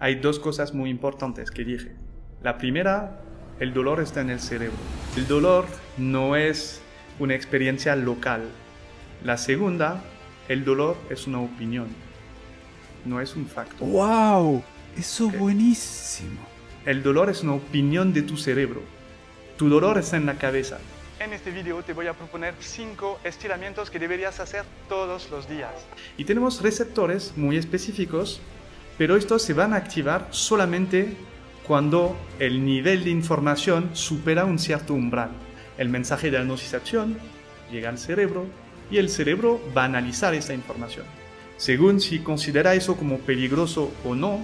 hay dos cosas muy importantes que dije. La primera, el dolor está en el cerebro. El dolor no es una experiencia local. La segunda, el dolor es una opinión, no es un facto. ¡Wow! Eso es Ok. buenísimo. El dolor es una opinión de tu cerebro. Tu dolor está en la cabeza. En este video te voy a proponer 5 estiramientos que deberías hacer todos los días. Y tenemos receptores muy específicos, pero estos se van a activar solamente cuando el nivel de información supera un cierto umbral. El mensaje de anunciación llega al cerebro y el cerebro va a analizar esa información. Según si considera eso como peligroso o no,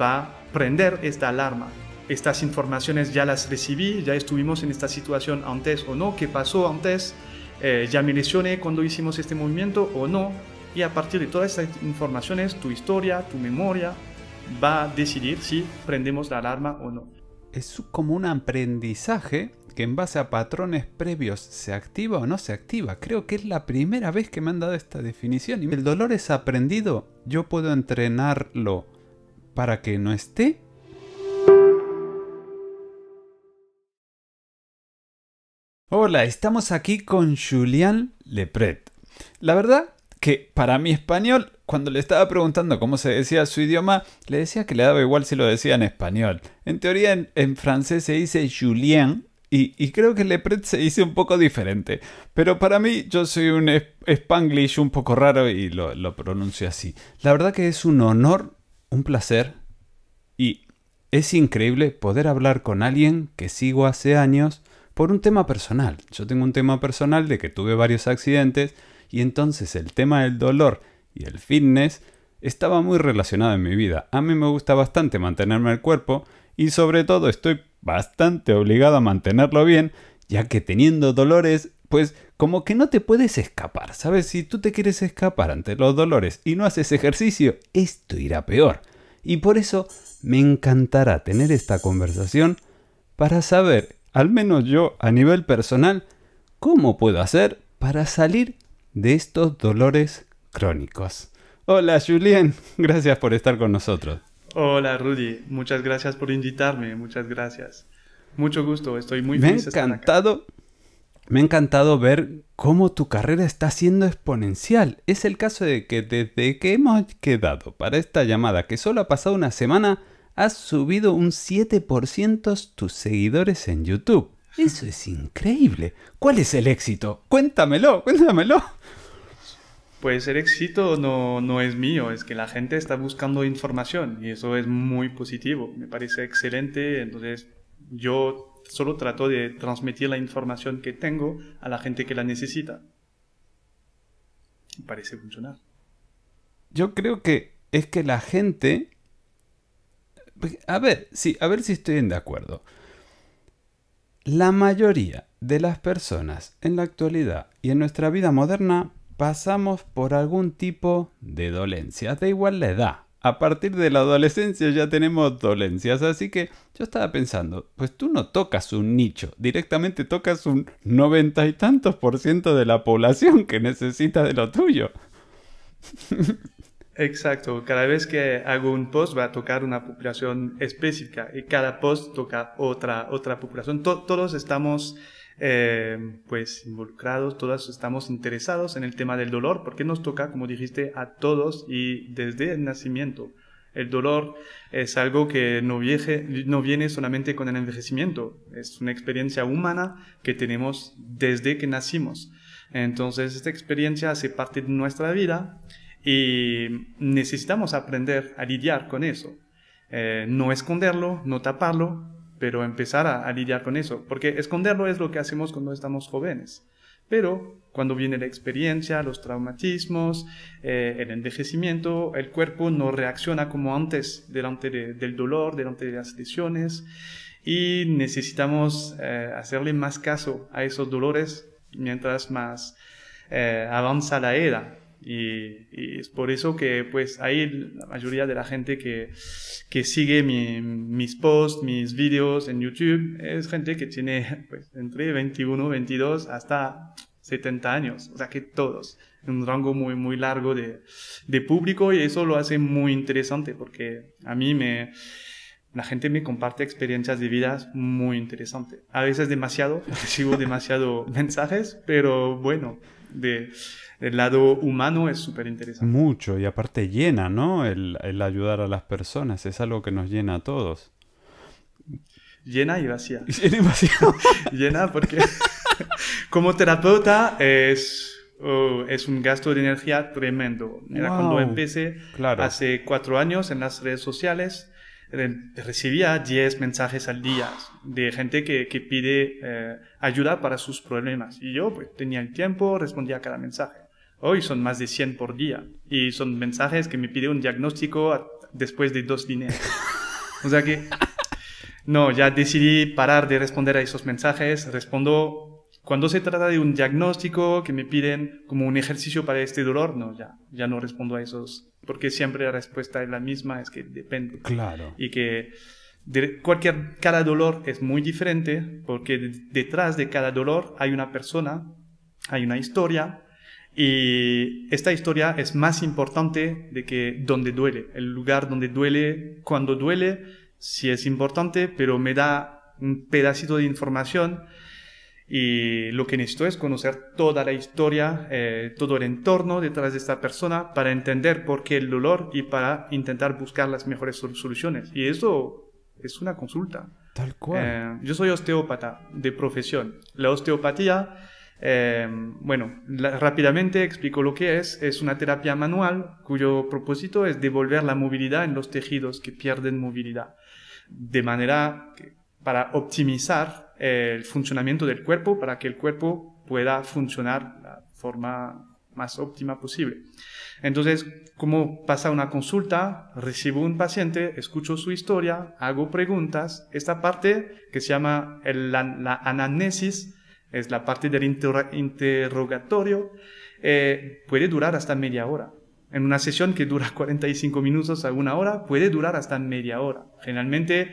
va a prender esta alarma. Estas informaciones ya las recibí, ya estuvimos en esta situación antes o no, qué pasó antes, ya me lesioné cuando hicimos este movimiento o no, y a partir de todas estas informaciones, tu historia, tu memoria, va a decidir si prendemos la alarma o no. Es como un aprendizaje que en base a patrones previos se activa o no se activa. Creo que es la primera vez que me han dado esta definición. Y el dolor es aprendido. Yo puedo entrenarlo para que no esté. Hola, estamos aquí con Julien Lepret. La verdad que para mi español, cuando le estaba preguntando cómo se decía su idioma, le decía que le daba igual si lo decía en español. En teoría en francés se dice Julien y creo que Lepret se dice un poco diferente. Pero para mí yo soy un spanglish un poco raro y lo pronuncio así. La verdad que es un honor, un placer y es increíble poder hablar con alguien que sigo hace años por un tema personal. Yo tengo un tema personal de que tuve varios accidentes y entonces el tema del dolor y el fitness estaba muy relacionado en mi vida. A mí me gusta bastante mantenerme el cuerpo y sobre todo estoy bastante obligado a mantenerlo bien, ya que teniendo dolores, pues como que no te puedes escapar, ¿sabes? Si tú te quieres escapar ante los dolores y no haces ejercicio, esto irá peor. Y por eso me encantará tener esta conversación para saber, al menos yo a nivel personal, cómo puedo hacer para salir de estos dolores crónicos. Hola Julien, gracias por estar con nosotros. Hola Rudy, muchas gracias por invitarme, muchas gracias. Mucho gusto, estoy muy feliz de estar acá. Me ha encantado ver cómo tu carrera está siendo exponencial. Es el caso de que desde que hemos quedado para esta llamada, que solo ha pasado una semana, has subido un 7% tus seguidores en YouTube. Eso es increíble. ¿Cuál es el éxito? Cuéntamelo, cuéntamelo. Pues el éxito no es mío, es que la gente está buscando información y eso es muy positivo, me parece excelente. Entonces yo solo trato de transmitir la información que tengo a la gente que la necesita. Me parece funcionar. Yo creo que es que la gente... a ver si estoy de acuerdo. La mayoría de las personas en la actualidad y en nuestra vida moderna pasamos por algún tipo de dolencias, da igual la edad. A partir de la adolescencia ya tenemos dolencias, así que yo estaba pensando, pues tú no tocas un nicho, directamente tocas un 90 y tantos % de la población que necesita de lo tuyo. Exacto, cada vez que hago un post va a tocar una población específica y cada post toca otra población. Todos estamos pues involucrados, todos estamos interesados en el tema del dolor porque nos toca, como dijiste, a todos y desde el nacimiento. El dolor es algo que no viene solamente con el envejecimiento, es una experiencia humana que tenemos desde que nacimos. Entonces esta experiencia hace parte de nuestra vida y necesitamos aprender a lidiar con eso. No esconderlo, no taparlo, pero empezar a lidiar con eso. Porque esconderlo es lo que hacemos cuando estamos jóvenes. Pero cuando viene la experiencia, los traumatismos, el envejecimiento, el cuerpo no reacciona como antes delante del dolor, delante de las lesiones. Y necesitamos hacerle más caso a esos dolores mientras más avanza la edad. Y es por eso que pues hay la mayoría de la gente que sigue mis posts, mis vídeos en YouTube, es gente que tiene pues, entre 21, 22 hasta 70 años, o sea que todos. un rango muy largo de público, y eso lo hace muy interesante porque a mí la gente me comparte experiencias de vida muy interesantes. A veces demasiado, recibo demasiado mensajes, pero bueno, del lado humano es súper interesante. Mucho, y aparte llena, ¿no? El ayudar a las personas, es algo que nos llena a todos. Llena y vacía. Llena y vacía. Llena porque como terapeuta es un gasto de energía tremendo. Era cuando empecé, claro, hace 4 años, en las redes sociales, recibía 10 mensajes al día de gente que pide ayuda para sus problemas. Y yo pues tenía el tiempo, respondía a cada mensaje. Hoy son más de 100 por día. Y son mensajes que me piden un diagnóstico después de 2 dineros. O sea que no, ya decidí parar de responder a esos mensajes. Respondo cuando se trata de un diagnóstico que me piden como un ejercicio para este dolor. No, ya no respondo a esos, porque siempre la respuesta es la misma, es que depende. Claro. Y que cada dolor es muy diferente, porque detrás de cada dolor hay una persona, hay una historia, y esta historia es más importante de que donde duele, el lugar donde duele, cuando duele. Sí es importante, pero me da un pedacito de información, y lo que necesito es conocer toda la historia, todo el entorno detrás de esta persona para entender por qué el dolor y para intentar buscar las mejores soluciones. Y eso es una consulta. Tal cual. Yo soy osteópata de profesión. La osteopatía, rápidamente explico lo que es. Es una terapia manual cuyo propósito es devolver la movilidad en los tejidos que pierden movilidad, de manera que, para optimizar el funcionamiento del cuerpo, para que el cuerpo pueda funcionar de la forma más óptima posible. Entonces, ¿cómo pasa una consulta? Recibo un paciente, escucho su historia, hago preguntas. Esta parte que se llama la anamnesis, es la parte del interrogatorio, puede durar hasta media hora. En una sesión que dura 45 minutos a 1 hora, puede durar hasta media hora. Generalmente,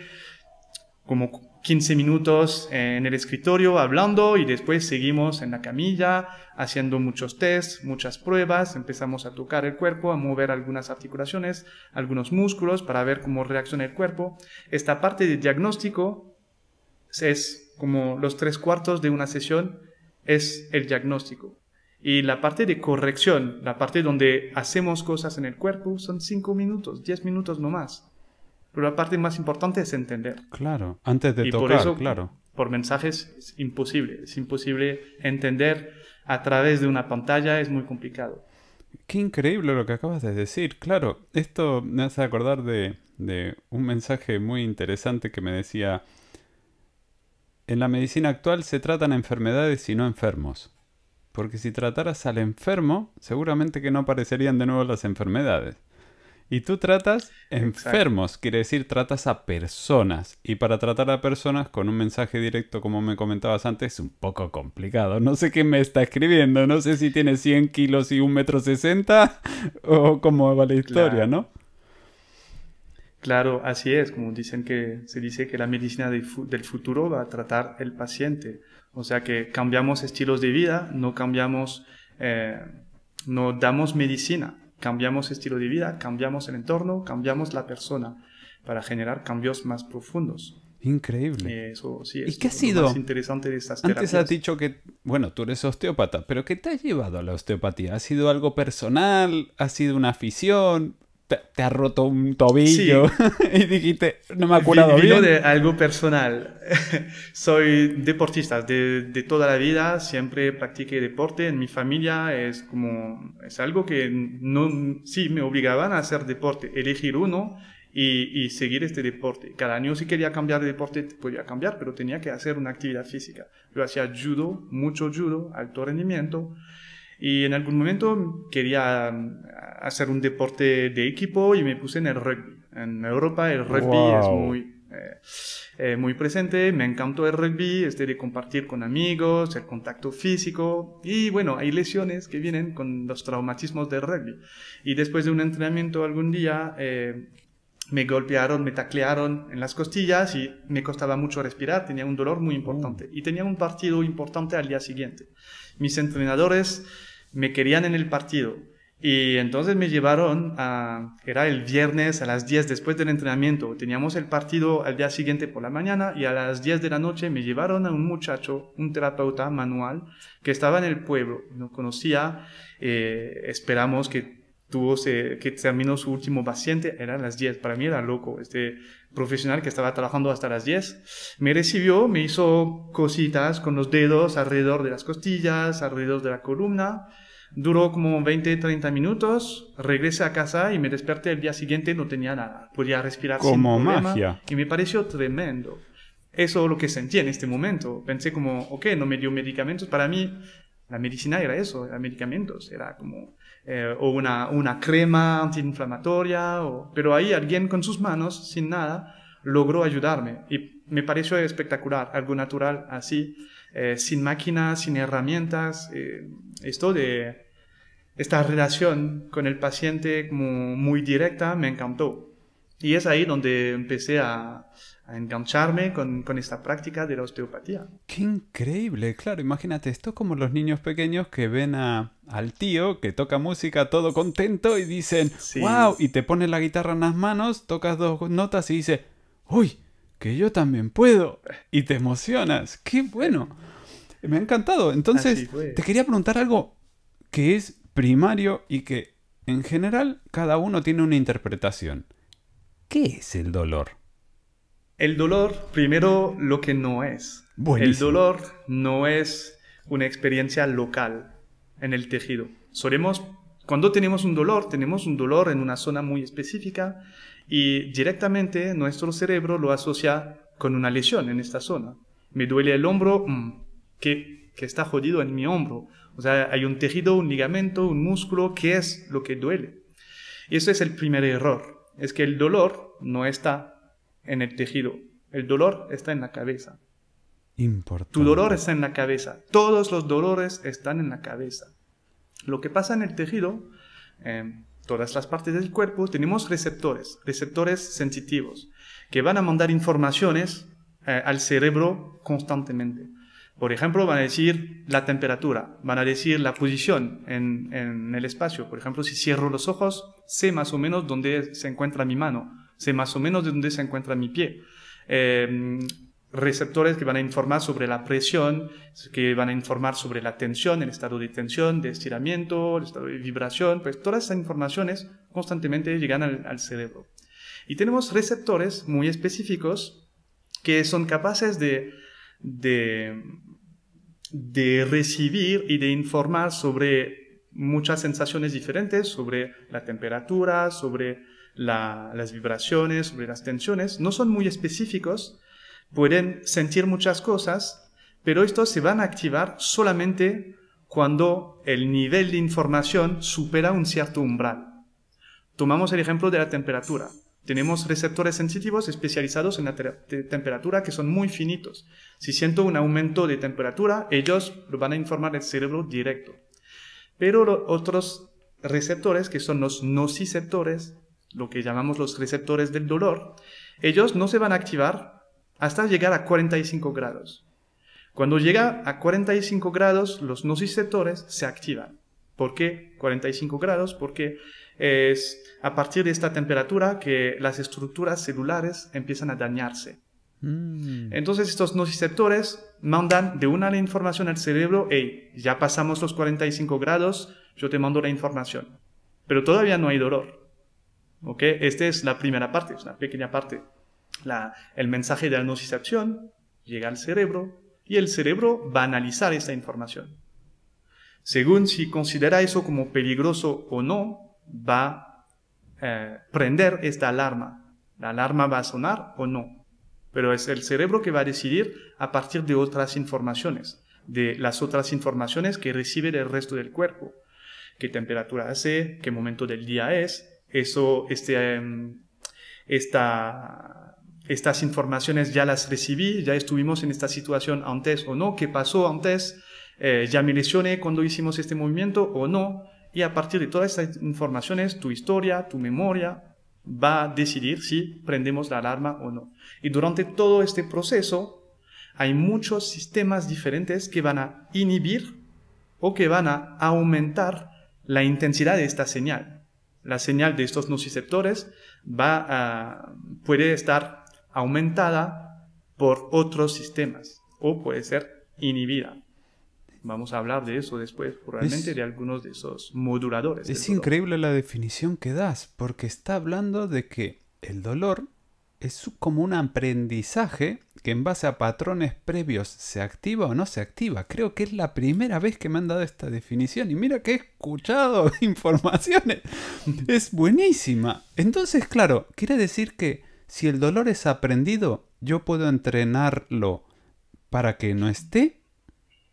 como 15 minutos en el escritorio hablando, y después seguimos en la camilla haciendo muchos tests, muchas pruebas. Empezamos a tocar el cuerpo, a mover algunas articulaciones, algunos músculos para ver cómo reacciona el cuerpo. Esta parte de diagnóstico es como los 3/4 de una sesión, es el diagnóstico. Y la parte de corrección, la parte donde hacemos cosas en el cuerpo, son 5 minutos, 10 minutos no más. Pero la parte más importante es entender. Claro, antes de y tocar, por eso, claro. Por mensajes es imposible. Es imposible entender a través de una pantalla, es muy complicado. Qué increíble lo que acabas de decir. Claro, esto me hace acordar de un mensaje muy interesante que me decía: en la medicina actual se tratan enfermedades y no enfermos. Porque si trataras al enfermo, seguramente que no aparecerían de nuevo las enfermedades. Y tú tratas enfermos, exacto. Quiere decir tratas a personas. Y para tratar a personas con un mensaje directo, como me comentabas antes, es un poco complicado. No sé qué me está escribiendo, no sé si tiene 100 kilos y 1,60 m o cómo va la historia, claro. ¿No? Claro, así es. Como se dice que la medicina del futuro va a tratar el paciente. O sea que cambiamos estilos de vida, no damos medicina. Cambiamos estilo de vida, cambiamos el entorno, cambiamos la persona para generar cambios más profundos. Increíble. Eso sí es ¿Y qué ha sido lo más interesante de estas terapias. Antes has dicho que, bueno, tú eres osteópata, pero ¿qué te ha llevado a la osteopatía? ¿Ha sido algo personal? ¿Ha sido una afición? ¿Te ha roto un tobillo? Sí. Y dijiste, no me ha curado bien. De algo personal. Soy deportista de toda la vida, siempre practiqué deporte. En mi familia es algo que sí me obligaban a hacer deporte, elegir uno y seguir este deporte. Cada año si quería cambiar de deporte podía cambiar, pero tenía que hacer una actividad física. Yo hacía judo, mucho judo, alto rendimiento. Y en algún momento quería hacer un deporte de equipo y me puse en el rugby. En Europa el rugby es muy presente. Me encantó el rugby, de compartir con amigos, el contacto físico. Y bueno, hay lesiones que vienen con los traumatismos del rugby. Y después de un entrenamiento algún día me golpearon, me taclearon en las costillas y me costaba mucho respirar. Tenía un dolor muy importante. Y tenía un partido importante al día siguiente. Mis entrenadores me querían en el partido. Y entonces me llevaron era el viernes a las 10 después del entrenamiento. Teníamos el partido al día siguiente por la mañana y a las 10 de la noche me llevaron a un muchacho, un terapeuta manual, que estaba en el pueblo. No conocía, esperamos que terminó su último paciente, eran las 10. Para mí era loco, este profesional que estaba trabajando hasta las 10. Me recibió, me hizo cositas con los dedos alrededor de las costillas, alrededor de la columna. Duró como 20, 30 minutos, regresé a casa y me desperté el día siguiente, no tenía nada, podía respirar sin problema. Magia. Y me pareció tremendo. Eso es lo que sentí en este momento. Pensé como, ok, no me dio medicamentos. Para mí, la medicina era eso, eran medicamentos. Era como, o una crema antiinflamatoria, pero ahí alguien con sus manos, sin nada, logró ayudarme. Y me pareció espectacular, algo natural así, sin máquinas, sin herramientas. Esta relación con el paciente como muy directa me encantó. Y es ahí donde empecé a engancharme con esta práctica de la osteopatía. ¡Qué increíble! Claro, imagínate, esto es como los niños pequeños que ven al tío que toca música todo contento y dicen Sí. ¡wow! Y te ponen la guitarra en las manos, tocas 2 notas y dices ¡uy! Que yo también puedo. Y te emocionas. ¡Qué bueno! Me ha encantado. Entonces, te quería preguntar algo que es primario y que en general cada uno tiene una interpretación. ¿Qué es el dolor? El dolor, primero, lo que no es. Buenísimo. El dolor no es una experiencia local en el tejido. Cuando tenemos un dolor en una zona muy específica y directamente nuestro cerebro lo asocia con una lesión en esta zona. Me duele el hombro, que está jodido en mi hombro. O sea, hay un tejido, un ligamento, un músculo, que es lo que duele. Y ese es el primer error. Es que el dolor no está en el tejido. El dolor está en la cabeza. Importante. Tu dolor está en la cabeza. Todos los dolores están en la cabeza. Lo que pasa en el tejido, en todas las partes del cuerpo, tenemos receptores sensitivos, que van a mandar informaciones al cerebro constantemente. Por ejemplo, van a decir la temperatura, van a decir la posición en el espacio. Por ejemplo, si cierro los ojos, sé más o menos dónde se encuentra mi mano, sé más o menos dónde se encuentra mi pie. Receptores que van a informar sobre la presión, que van a informar sobre la tensión, el estado de tensión, de estiramiento, el estado de vibración. Pues todas esas informaciones constantemente llegan al cerebro. Y tenemos receptores muy específicos que son capaces de recibir y de informar sobre muchas sensaciones diferentes, sobre la temperatura, sobre las vibraciones, sobre las tensiones. No son muy específicos, pueden sentir muchas cosas, pero estos se van a activar solamente cuando el nivel de información supera un cierto umbral. Tomamos el ejemplo de la temperatura. Tenemos receptores sensitivos especializados en la temperatura que son muy finitos. Si siento un aumento de temperatura, ellos lo van a informar al cerebro directo. Pero otros receptores, que son los nociceptores, lo que llamamos los receptores del dolor, ellos no se van a activar hasta llegar a 45 grados. Cuando llega a 45 grados, los nociceptores se activan. ¿Por qué 45 grados? Porque es a partir de esta temperatura que las estructuras celulares empiezan a dañarse. Entonces estos nociceptores mandan de una la información al cerebro: hey, ya pasamos los 45 grados, yo te mando la información. Pero todavía no hay dolor. ¿Ok? Esta es la primera parte, es una pequeña parte. El mensaje de la nocicepción llega al cerebro y el cerebro va a analizar esta información. Según si considera eso como peligroso o no, va a prender esta alarma. La alarma va a sonar o no. Pero es el cerebro que va a decidir a partir de otras informaciones, de las otras informaciones que recibe del resto del cuerpo. ¿Qué temperatura hace? ¿Qué momento del día es? Estas informaciones ya las recibí, ya estuvimos en esta situación antes o no, ¿qué pasó antes? ¿Ya me lesioné cuando hicimos este movimiento o no? Y a partir de todas estas informaciones, tu historia, tu memoria, va a decidir si prendemos la alarma o no. Y durante todo este proceso hay muchos sistemas diferentes que van a inhibir o que van a aumentar la intensidad de esta señal. La señal de estos nociceptores puede estar aumentada por otros sistemas o puede ser inhibida. Vamos a hablar de eso después, probablemente de algunos de esos moduladores. Es increíble la definición que das, porque está hablando de que el dolor es como un aprendizaje que en base a patrones previos se activa o no se activa. Creo que es la primera vez que me han dado esta definición. Y mira que he escuchado informaciones. Es buenísima. Entonces, claro, quiere decir que si el dolor es aprendido, yo puedo entrenarlo para que no esté.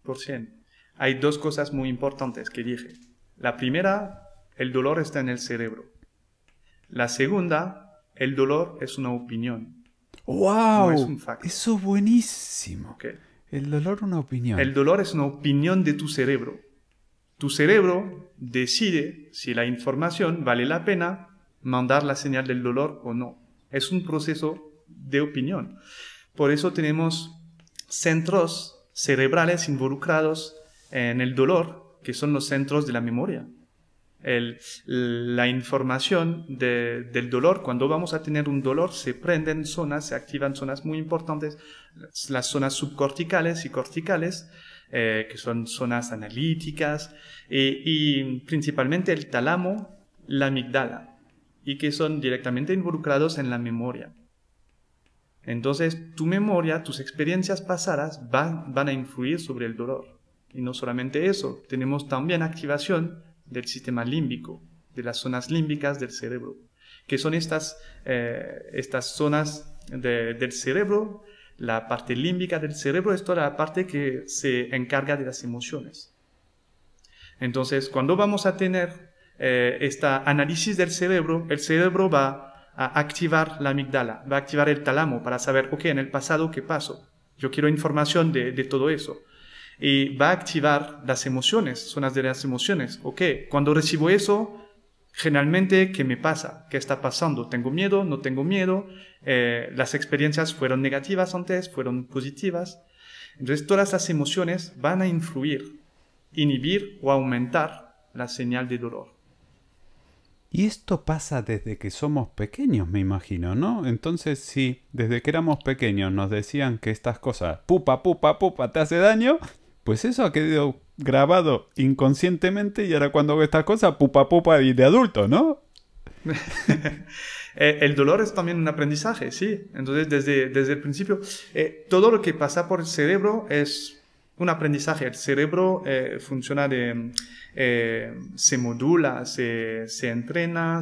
Por cien. Hay dos cosas muy importantes que dije. La primera, el dolor está en el cerebro. La segunda, el dolor es una opinión. ¡Wow! No es un facto. Eso es buenísimo. Okay. El dolor es una opinión. El dolor es una opinión de tu cerebro. Tu cerebro decide si la información vale la pena mandar la señal del dolor o no. Es un proceso de opinión. Por eso tenemos centros cerebrales involucrados en el dolor, que son los centros de la memoria. La información del dolor, cuando vamos a tener un dolor, se prenden zonas, se activan zonas muy importantes, las zonas subcorticales y corticales, que son zonas analíticas, y principalmente el tálamo, la amígdala, y que son directamente involucrados en la memoria. Entonces, tu memoria, tus experiencias pasadas van a influir sobre el dolor. Y no solamente eso, tenemos también activación del sistema límbico, de las zonas límbicas del cerebro, que son estas zonas del cerebro. La parte límbica del cerebro es toda la parte que se encarga de las emociones. Entonces, cuando vamos a tener este análisis del cerebro, el cerebro va a activar la amígdala, va a activar el tálamo para saber, ok, en el pasado, ¿qué pasó? Yo quiero información de todo eso. Y va a activar las emociones, zonas de las emociones. Ok, cuando recibo eso, generalmente, ¿qué me pasa? ¿Qué está pasando? ¿Tengo miedo? ¿No tengo miedo? Las experiencias fueron negativas antes, fueron positivas. Entonces, todas las emociones van a influir, inhibir o aumentar la señal de dolor. Y esto pasa desde que somos pequeños, me imagino, ¿no? Entonces, si desde que éramos pequeños nos decían que estas cosas, pupa, pupa, pupa, te hace daño, pues eso ha quedado grabado inconscientemente y ahora cuando hago estas cosas, pupa, pupa, y de adulto, ¿no? El dolor es también un aprendizaje, sí. Entonces, desde el principio, todo lo que pasa por el cerebro es un aprendizaje. El cerebro funciona se modula, se entrena,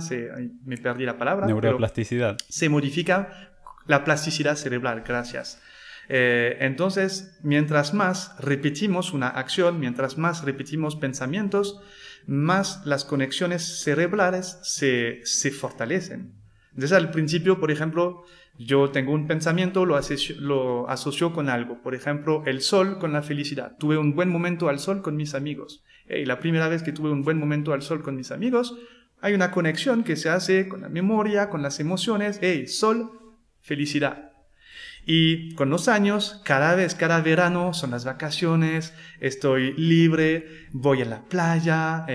me perdí la palabra. Neuroplasticidad. Se modifica la plasticidad cerebral, gracias. Entonces, mientras más repetimos una acción, mientras más repetimos pensamientos, más las conexiones cerebrales se fortalecen. Entonces, al principio, por ejemplo, yo tengo un pensamiento, lo asocio con algo. Por ejemplo, el sol con la felicidad. Tuve un buen momento al sol con mis amigos. La primera vez que tuve un buen momento al sol con mis amigos, hay una conexión que se hace con la memoria, con las emociones. Sol, felicidad. Y con los años, cada verano son las vacaciones, estoy libre, voy a la playa,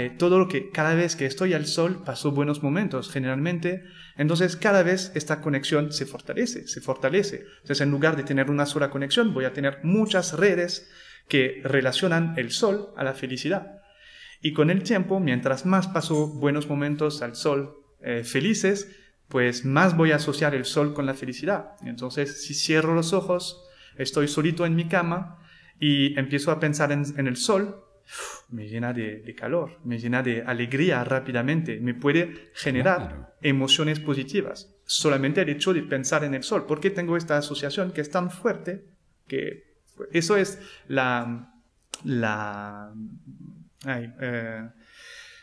cada vez que estoy al sol paso buenos momentos generalmente. Entonces cada vez esta conexión se fortalece. Entonces en lugar de tener una sola conexión, voy a tener muchas redes que relacionan el sol a la felicidad. Y con el tiempo, mientras más paso buenos momentos al sol felices, pues más voy a asociar el sol con la felicidad. Entonces, si cierro los ojos, estoy solito en mi cama y empiezo a pensar en el sol, me llena de calor, me llena de alegría rápidamente, me puede generar emociones positivas. Solamente el hecho de pensar en el sol, porque tengo esta asociación que es tan fuerte que eso es la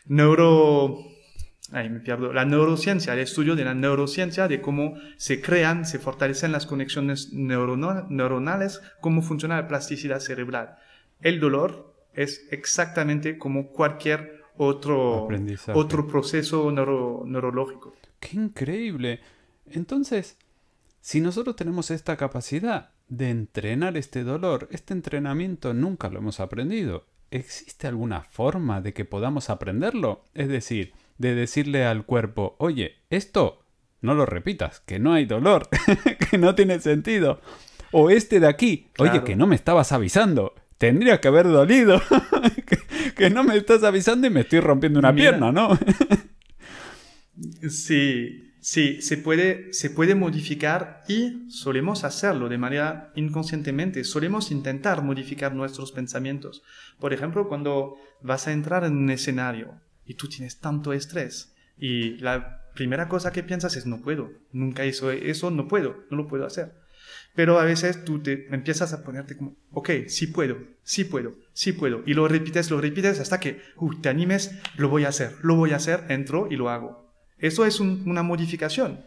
neurociencia, el estudio de la neurociencia, de cómo se crean, se fortalecen las conexiones neuronales, cómo funciona la plasticidad cerebral. El dolor es exactamente como cualquier otro proceso neurológico. ¡Qué increíble! Entonces, si nosotros tenemos esta capacidad de entrenar este dolor, este entrenamiento nunca lo hemos aprendido. ¿existe alguna forma de que podamos aprenderlo? Es decir, de decirle al cuerpo, oye, esto no lo repitas, que no hay dolor, que no tiene sentido. O este de aquí, oye, que Claro. no me estabas avisando, tendría que haber dolido, que no me estás avisando y me estoy rompiendo una pierna, Mira, ¿no? sí, sí, se puede modificar y solemos hacerlo de manera inconscientemente. Solemos intentar modificar nuestros pensamientos. Por ejemplo, cuando vas a entrar en un escenario y tú tienes tanto estrés y la primera cosa que piensas es no puedo, nunca hice eso, no puedo, no lo puedo hacer. Pero a veces tú te empiezas a ponerte como, ok, sí puedo, sí puedo, sí puedo. Y lo repites hasta que te animes, lo voy a hacer, entro y lo hago. Eso es una modificación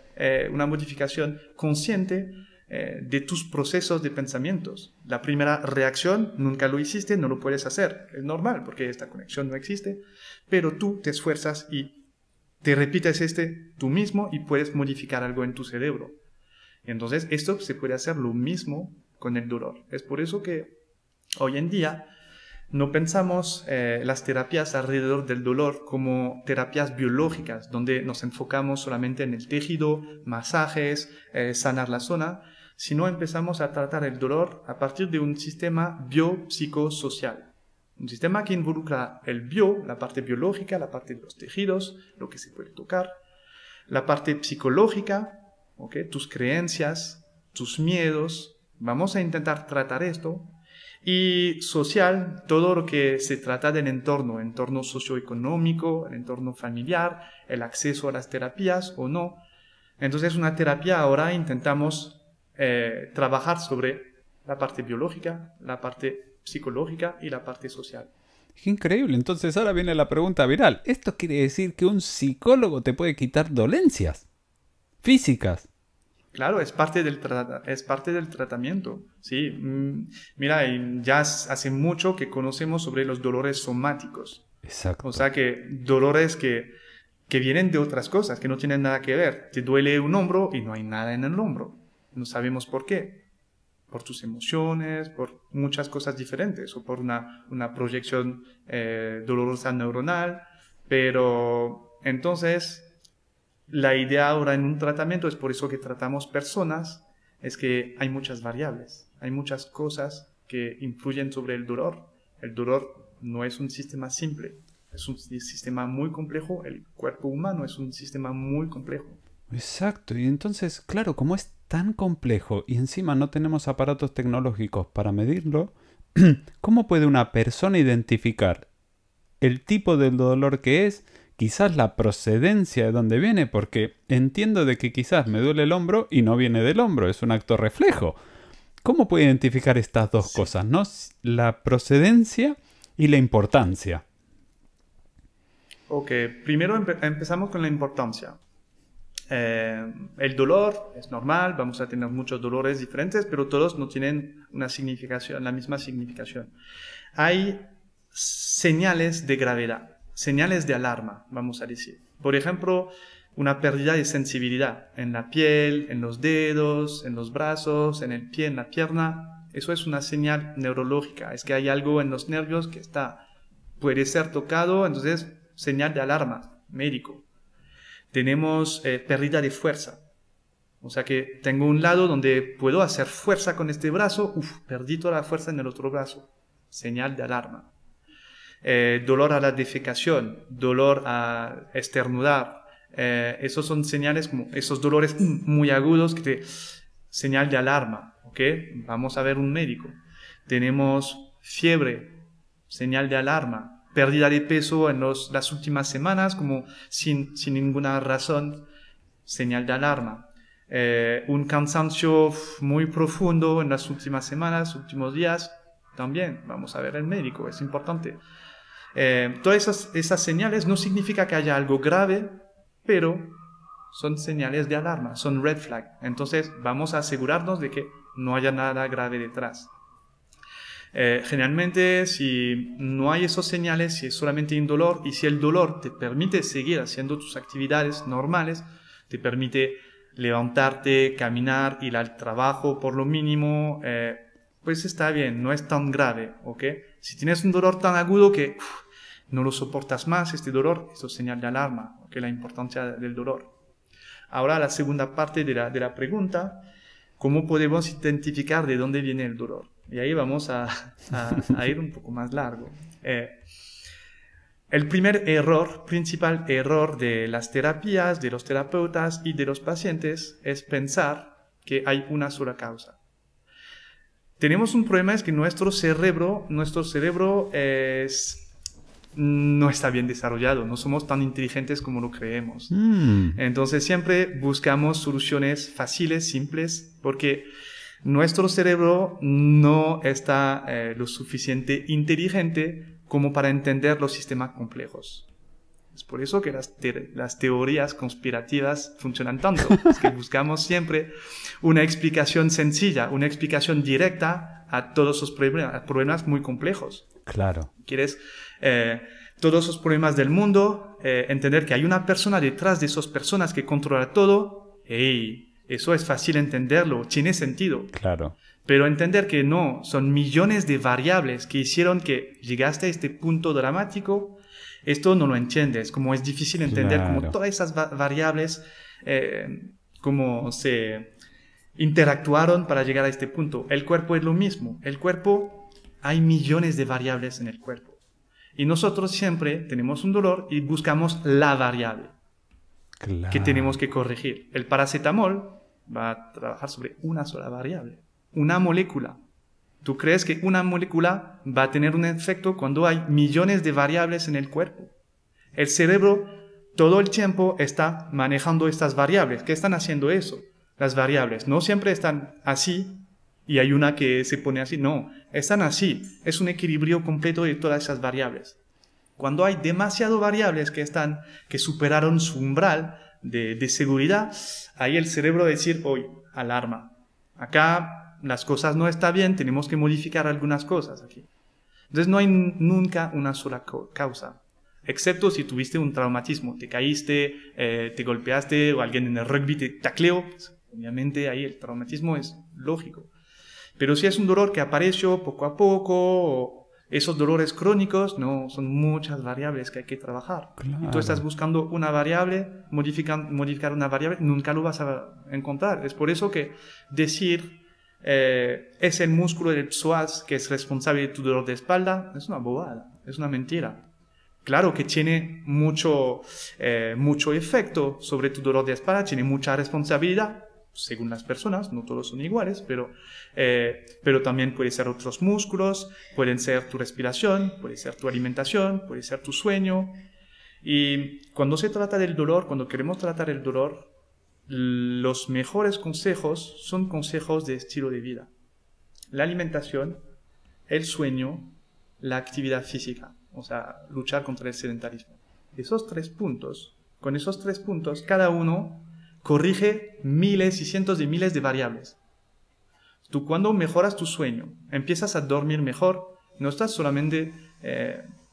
consciente de tus procesos de pensamientos. La primera reacción, nunca lo hiciste, no lo puedes hacer. Es normal porque esta conexión no existe, pero tú te esfuerzas y te repites tú mismo y puedes modificar algo en tu cerebro. Entonces, esto se puede hacer lo mismo con el dolor. Es por eso que hoy en día no pensamos las terapias alrededor del dolor como terapias biológicas, donde nos enfocamos solamente en el tejido, masajes, sanar la zona, sino empezamos a tratar el dolor a partir de un sistema biopsicosocial. Un sistema que involucra la parte biológica, la parte de los tejidos, lo que se puede tocar, la parte psicológica, ¿okay? Tus creencias, tus miedos. Vamos a intentar tratar esto. Y social, todo lo que se trata del entorno socioeconómico, el entorno familiar, el acceso a las terapias o no. Entonces, una terapia ahora intentamos trabajar sobre la parte biológica, la parte psicológica y la parte social. Qué increíble. Entonces ahora viene la pregunta viral. ¿Esto quiere decir que un psicólogo te puede quitar dolencias físicas? Claro, es parte del tratamiento, ¿sí? Mira, ya hace mucho que conocemos sobre los dolores somáticos. O Exacto. sea, que dolores que vienen de otras cosas, que no tienen nada que ver. Te duele un hombro y no hay nada en el hombro. No sabemos por qué. Por tus emociones, por muchas cosas diferentes, o por una proyección dolorosa neuronal. Pero entonces, la idea ahora en un tratamiento, es por eso que tratamos personas, es que hay muchas variables, hay muchas cosas que influyen sobre el dolor. El dolor no es un sistema simple, es un sistema muy complejo. El cuerpo humano es un sistema muy complejo. Exacto. Y entonces, claro, como es tan complejo y encima no tenemos aparatos tecnológicos para medirlo, ¿cómo puede una persona identificar el tipo de dolor que es, quizás la procedencia de dónde viene? Porque entiendo de que quizás me duele el hombro y no viene del hombro, es un acto reflejo. ¿Cómo puede identificar estas dos Sí. cosas, no? La procedencia y la importancia. Ok, primero empezamos con la importancia. El dolor es normal, vamos a tener muchos dolores diferentes, pero todos no tienen una significación, la misma significación. Hay señales de gravedad, señales de alarma, vamos a decir. Por ejemplo, una pérdida de sensibilidad en la piel, en los dedos, en los brazos, en el pie, en la pierna. Eso es una señal neurológica, es que hay algo en los nervios que puede ser tocado, entonces señal de alarma, médico. Tenemos pérdida de fuerza. O sea que tengo un lado donde puedo hacer fuerza con este brazo, perdí toda la fuerza en el otro brazo. Señal de alarma. Dolor a la defecación, dolor a esternudar. Esos son señales como esos dolores muy agudos señal de alarma. ¿Ok? Vamos a ver un médico. Tenemos fiebre, señal de alarma. Pérdida de peso en las últimas semanas, como sin ninguna razón, señal de alarma. Un cansancio muy profundo en las últimas semanas, últimos días, también vamos a ver el médico, es importante. Todas esas señales no significa que haya algo grave, pero son señales de alarma, son red flag. Entonces vamos a asegurarnos de que no haya nada grave detrás. Generalmente, si no hay esos señales, si es solamente un dolor, y si el dolor te permite seguir haciendo tus actividades normales, te permite levantarte, caminar, ir al trabajo por lo mínimo, pues está bien, no es tan grave, ¿ok? Si tienes un dolor tan agudo que no lo soportas más, este dolor, eso es señal de alarma, ¿ok? La importancia del dolor. Ahora la segunda parte de la pregunta, ¿cómo podemos identificar de dónde viene el dolor? Y ahí vamos a ir un poco más largo. El principal error de las terapias, de los terapeutas y de los pacientes es pensar que hay una sola causa. Tenemos un problema, es que nuestro cerebro no está bien desarrollado, no somos tan inteligentes como lo creemos. Entonces siempre buscamos soluciones fáciles, simples, porque nuestro cerebro no está lo suficiente inteligente como para entender los sistemas complejos. Es por eso que las teorías conspirativas funcionan tanto. Es que buscamos siempre una explicación sencilla, una explicación directa a todos esos problemas muy complejos. Claro. ¿Quieres todos esos problemas del mundo? Entender que hay una persona detrás de esas personas que controla todo. ¡Ey! Eso es fácil entenderlo, tiene sentido. Claro. Pero entender que no, son millones de variables que hicieron que llegaste a este punto dramático, esto no lo entiendes. Como es difícil entender cómo todas esas variables, cómo se interactuaron para llegar a este punto. El cuerpo es lo mismo. El cuerpo, hay millones de variables en el cuerpo. Y nosotros siempre tenemos un dolor y buscamos la variable que tenemos que corregir. El paracetamol va a trabajar sobre una sola variable, una molécula. ¿Tú crees que una molécula va a tener un efecto cuando hay millones de variables en el cuerpo? El cerebro todo el tiempo está manejando estas variables. ¿Qué están haciendo eso? Las variables no siempre están así y hay una que se pone así. No, están así. Es un equilibrio completo de todas esas variables. Cuando hay demasiadas variables que superaron su umbral de seguridad, ahí el cerebro decir, hoy, alarma. Acá las cosas no están bien, tenemos que modificar algunas cosas aquí. Entonces no hay nunca una sola causa, excepto si tuviste un traumatismo, te caíste, te golpeaste o alguien en el rugby te tacleó, pues, obviamente ahí el traumatismo es lógico. Pero si es un dolor que apareció poco a poco, o esos dolores crónicos, no, son muchas variables que hay que trabajar. Claro. Y tú estás buscando una variable, modificar una variable, nunca lo vas a encontrar. Es por eso que decir es el músculo del psoas que es responsable de tu dolor de espalda, es una bobada, es una mentira. Claro que tiene mucho efecto sobre tu dolor de espalda, tiene mucha responsabilidad, según las personas, no todos son iguales, pero también puede ser otros músculos, pueden ser tu respiración, puede ser tu alimentación, puede ser tu sueño. Y cuando se trata del dolor, cuando queremos tratar el dolor, los mejores consejos son consejos de estilo de vida. La alimentación, el sueño, la actividad física, o sea, luchar contra el sedentarismo. Con esos tres puntos, cada uno corrige miles y cientos de miles de variables. Tú cuando mejoras tu sueño, empiezas a dormir mejor, no estás solamente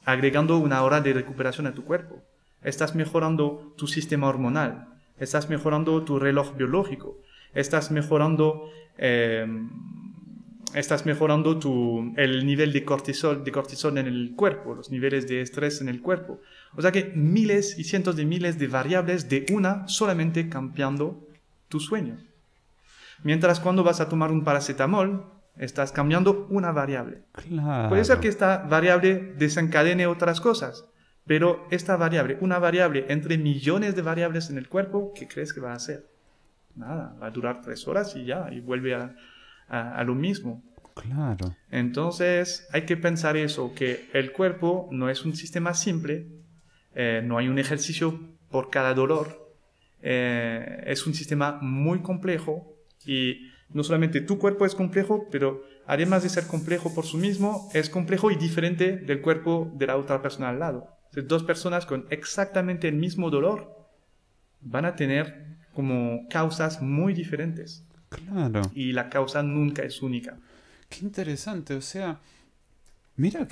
agregando una hora de recuperación a tu cuerpo, estás mejorando tu sistema hormonal, estás mejorando tu reloj biológico, estás mejorando el nivel de cortisol en el cuerpo, los niveles de estrés en el cuerpo. O sea que miles y cientos de miles de variables de una solamente cambiando tu sueño. Mientras cuando vas a tomar un paracetamol, estás cambiando una variable. Claro. Puede ser que esta variable desencadene otras cosas, pero esta variable, una variable entre millones de variables en el cuerpo, ¿qué crees que va a hacer? Nada, va a durar 3 horas y ya, y vuelve a lo mismo. Claro. Entonces hay que pensar eso, que el cuerpo no es un sistema simple, no hay un ejercicio por cada dolor, es un sistema muy complejo y no solamente tu cuerpo es complejo, pero además de ser complejo por sí mismo, es complejo y diferente del cuerpo de la otra persona al lado. Entonces, 2 personas con exactamente el mismo dolor van a tener como causas muy diferentes. Claro. Y la causa nunca es única. Qué interesante, o sea, mira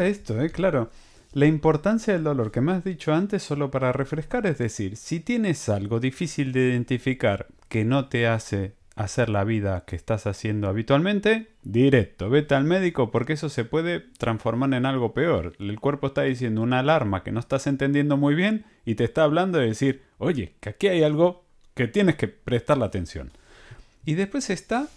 esto, claro. La importancia del dolor que me has dicho antes, solo para refrescar, es decir, si tienes algo difícil de identificar que no te hace hacer la vida que estás haciendo habitualmente, directo, vete al médico porque eso se puede transformar en algo peor. El cuerpo está diciendo una alarma que no estás entendiendo muy bien y te está hablando de decir, oye, que aquí hay algo que tienes que prestarle atención. Y después está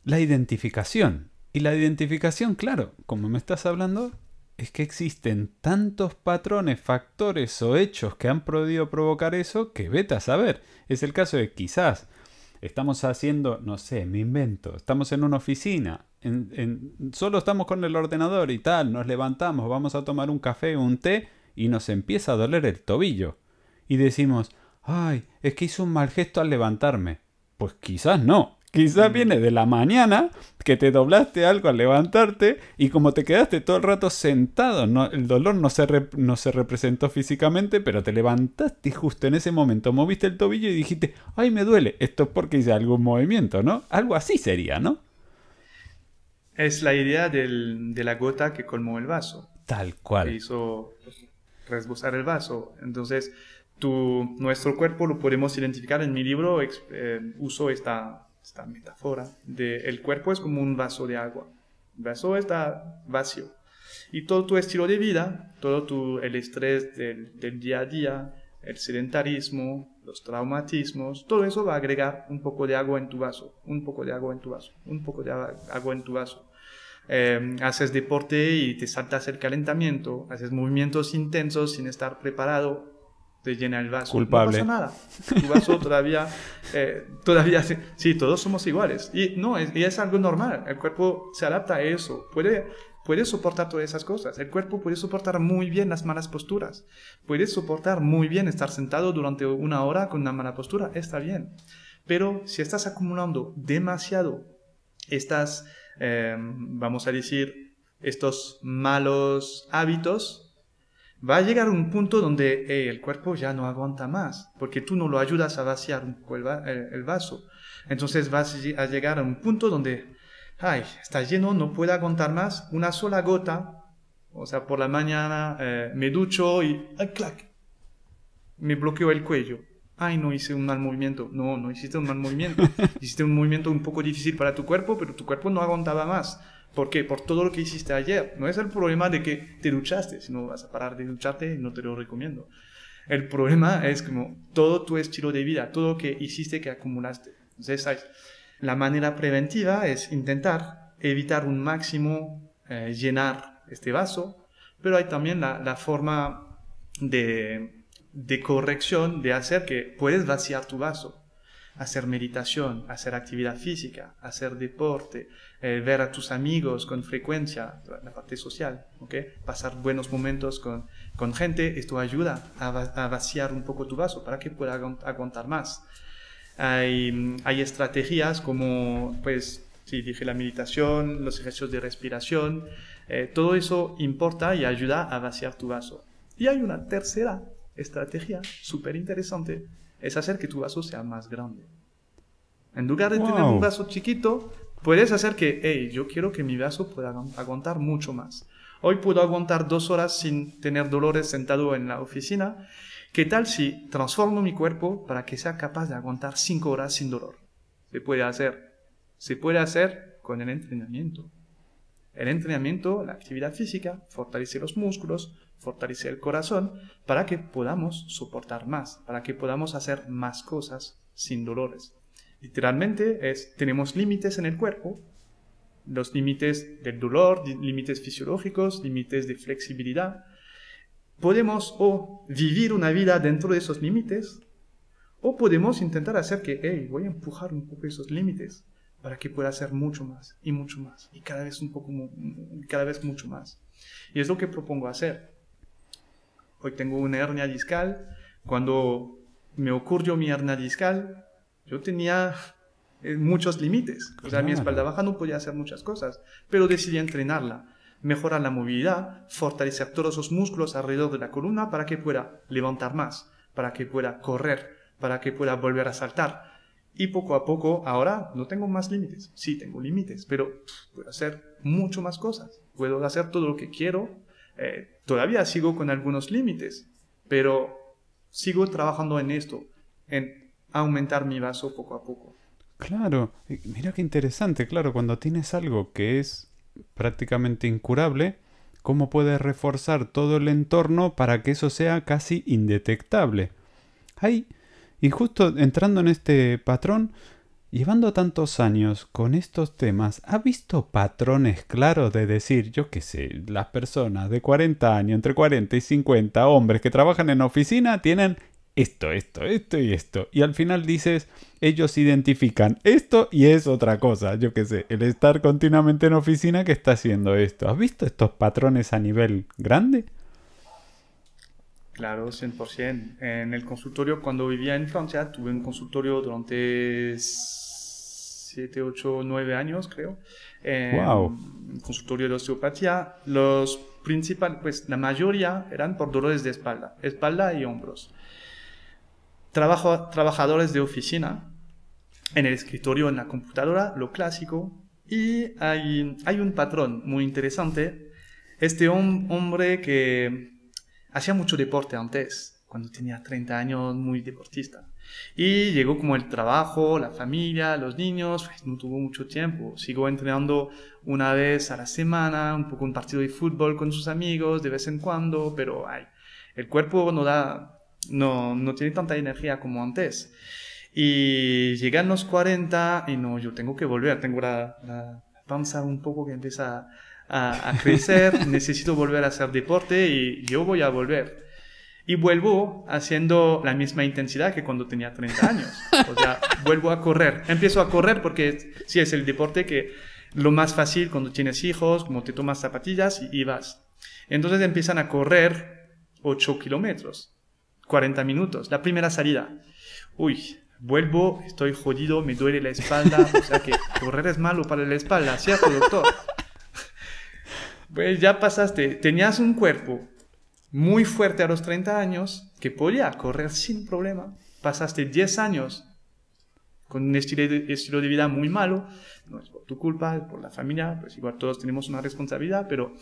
la identificación. Y la identificación, claro, como me estás hablando, es que existen tantos patrones, factores o hechos que han podido provocar eso que vete a saber. Es el caso de quizás estamos haciendo, no sé, me invento, estamos en una oficina, solo estamos con el ordenador y tal, nos levantamos, vamos a tomar un café o un té y nos empieza a doler el tobillo. Y decimos, ay, es que hice un mal gesto al levantarme. Pues quizás no. Quizás viene de la mañana que te doblaste algo al levantarte y como te quedaste todo el rato sentado, no, el dolor no se representó físicamente, pero te levantaste y justo en ese momento moviste el tobillo y dijiste, ¡ay, me duele! Esto es porque hice algún movimiento, ¿no? Algo así sería, ¿no? Es la idea de la gota que colmó el vaso. Tal cual. Que hizo rebosar el vaso. Entonces, nuestro cuerpo lo podemos identificar. En mi libro uso esta metáfora el cuerpo es como un vaso de agua. El vaso está vacío. Y todo tu estilo de vida, el estrés del día a día, el sedentarismo, los traumatismos, todo eso va a agregar un poco de agua en tu vaso, un poco de agua en tu vaso, un poco de agua en tu vaso. Haces deporte y te saltas el calentamiento, haces movimientos intensos sin estar preparado, te llena el vaso. Culpable. No pasa nada. Tu vaso todavía sí, todos somos iguales. Y no, es algo normal. El cuerpo se adapta a eso. Puede soportar todas esas cosas. El cuerpo puede soportar muy bien las malas posturas. Puede soportar muy bien estar sentado durante una hora con una mala postura. Está bien. Pero si estás acumulando demasiado vamos a decir, estos malos hábitos, va a llegar un punto donde el cuerpo ya no aguanta más, porque tú no lo ayudas a vaciar un poco el vaso. Entonces vas a llegar a un punto donde, está lleno, no puede aguantar más, una sola gota, o sea, por la mañana me ducho y, ¡clac!, me bloqueo el cuello. No hice un mal movimiento. No hiciste un mal movimiento. Hiciste un movimiento un poco difícil para tu cuerpo, pero tu cuerpo no aguantaba más. ¿Por qué? Por todo lo que hiciste ayer. No es el problema de que te duchaste, sino vas a parar de ducharte y no te lo recomiendo. El problema es como todo tu estilo de vida, todo lo que hiciste, que acumulaste. Entonces, la manera preventiva es intentar evitar un máximo llenar este vaso, pero hay también la forma de corrección, de hacer que puedes vaciar tu vaso. Hacer meditación, hacer actividad física, hacer deporte, ver a tus amigos con frecuencia, la parte social, ¿okay? Pasar buenos momentos con gente, esto ayuda a vaciar un poco tu vaso para que pueda aguantar más. Hay estrategias como, pues, sí, dije la meditación, los ejercicios de respiración, todo eso importa y ayuda a vaciar tu vaso. Y hay una tercera estrategia súper interesante, es hacer que tu vaso sea más grande. En lugar de tener un vaso chiquito, puedes hacer que, yo quiero que mi vaso pueda aguantar mucho más. Hoy puedo aguantar 2 horas sin tener dolores sentado en la oficina. ¿Qué tal si transformo mi cuerpo para que sea capaz de aguantar 5 horas sin dolor? Se puede hacer. Se puede hacer con el entrenamiento. El entrenamiento, la actividad física, fortalece los músculos, fortalece el corazón, para que podamos soportar más, para que podamos hacer más cosas sin dolores. Literalmente tenemos límites en el cuerpo, los límites del dolor, límites fisiológicos, límites de flexibilidad. Podemos o vivir una vida dentro de esos límites, o podemos intentar hacer que, voy a empujar un poco esos límites para que pueda hacer mucho más, y cada vez mucho más. Y es lo que propongo hacer. Hoy tengo una hernia discal. Cuando me ocurrió mi hernia discal, yo tenía muchos límites. O sea, mi espalda baja no podía hacer muchas cosas, pero decidí entrenarla, mejorar la movilidad, fortalecer todos los músculos alrededor de la columna para que pueda levantar más, para que pueda correr, para que pueda volver a saltar. Y poco a poco, ahora no tengo más límites. Sí, tengo límites, pero puedo hacer mucho más cosas. Puedo hacer todo lo que quiero. Todavía sigo con algunos límites, pero sigo trabajando en esto, en aumentar mi vaso poco a poco. Claro, mira qué interesante, claro, cuando tienes algo que es prácticamente incurable, ¿cómo puedes reforzar todo el entorno para que eso sea casi indetectable? Ay, y justo entrando en este patrón, llevando tantos años con estos temas, ¿ha visto patrones claros de decir, yo qué sé, las personas de 40 años, entre 40 y 50 hombres que trabajan en oficina tienen esto y esto? Y al final dices, ellos identifican esto y es otra cosa, yo qué sé, el estar continuamente en oficina que está haciendo esto. ¿Has visto estos patrones a nivel grande? Claro, 100%. En el consultorio, cuando vivía en Francia, tuve un consultorio durante 7, 8, 9 años, creo. ¡Wow! Un consultorio de osteopatía. Los principales, pues la mayoría eran por dolores de espalda y hombros. Trabajadores de oficina, en el escritorio, en la computadora, lo clásico. Y hay un patrón muy interesante. Este hombre que hacía mucho deporte antes, cuando tenía 30 años, muy deportista. Y llegó como el trabajo, la familia, los niños, pues no tuvo mucho tiempo. Sigo entrenando una vez a la semana, un poco un partido de fútbol con sus amigos de vez en cuando, pero el cuerpo no tiene tanta energía como antes. Y llegan los 40 y no, yo tengo que volver, tengo la panza un poco que empieza a crecer, necesito volver a hacer deporte y yo voy a volver. Y vuelvo haciendo la misma intensidad que cuando tenía 30 años. O sea, vuelvo a correr. Empiezo a correr porque sí es el deporte que lo más fácil cuando tienes hijos, como te tomas zapatillas y vas. Entonces empiezan a correr 8 kilómetros, 40 minutos, la primera salida. Uy, vuelvo, estoy jodido, me duele la espalda, o sea que correr es malo para la espalda, ¿cierto, doctor? Pues ya pasaste, tenías un cuerpo muy fuerte a los 30 años que podía correr sin problema. Pasaste 10 años con un estilo de vida muy malo. No es por tu culpa, es por la familia, pues igual todos tenemos una responsabilidad, pero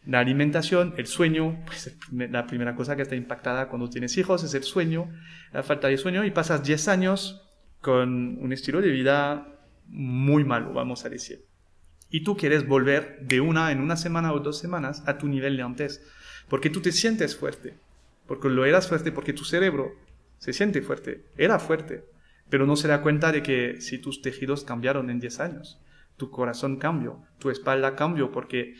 la alimentación, el sueño, pues la primera cosa que está impactada cuando tienes hijos es el sueño, la falta de sueño, y pasas 10 años con un estilo de vida muy malo, vamos a decir. Y tú quieres volver en una semana o 2 semanas a tu nivel de antes, porque tú te sientes fuerte, porque lo eras fuerte, porque tu cerebro se siente fuerte, era fuerte, pero no se da cuenta de que si tus tejidos cambiaron en 10 años, tu corazón cambió, tu espalda cambió porque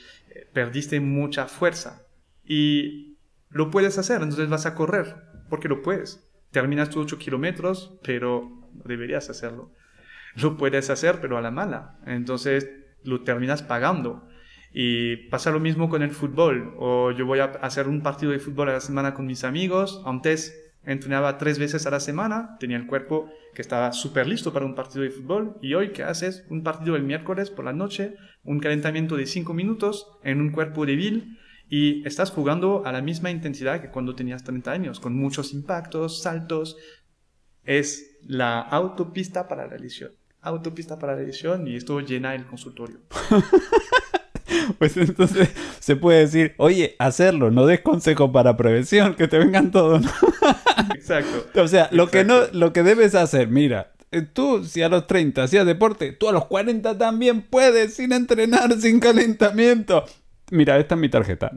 perdiste mucha fuerza y lo puedes hacer, entonces vas a correr, porque lo puedes. Terminas tus 8 kilómetros, pero no deberías hacerlo. Lo puedes hacer, pero a la mala. Entonces lo terminas pagando. Y pasa lo mismo con el fútbol. O yo voy a hacer un partido de fútbol a la semana con mis amigos. Antes entrenaba 3 veces a la semana. Tenía el cuerpo que estaba súper listo para un partido de fútbol. Y hoy, ¿qué haces? Un partido el miércoles por la noche. Un calentamiento de 5 minutos en un cuerpo débil. Y estás jugando a la misma intensidad que cuando tenías 30 años. Con muchos impactos, saltos. Es la autopista para la lesión. Autopista para la lesión, y esto llena el consultorio. Pues entonces se puede decir, oye, hacerlo, no des consejo para prevención, que te vengan todos, ¿no? Exacto. O sea, Exacto. lo que debes hacer, mira, tú si a los 30 hacías deporte, tú a los 40 también puedes, sin entrenar, sin calentamiento. Mira, esta es mi tarjeta.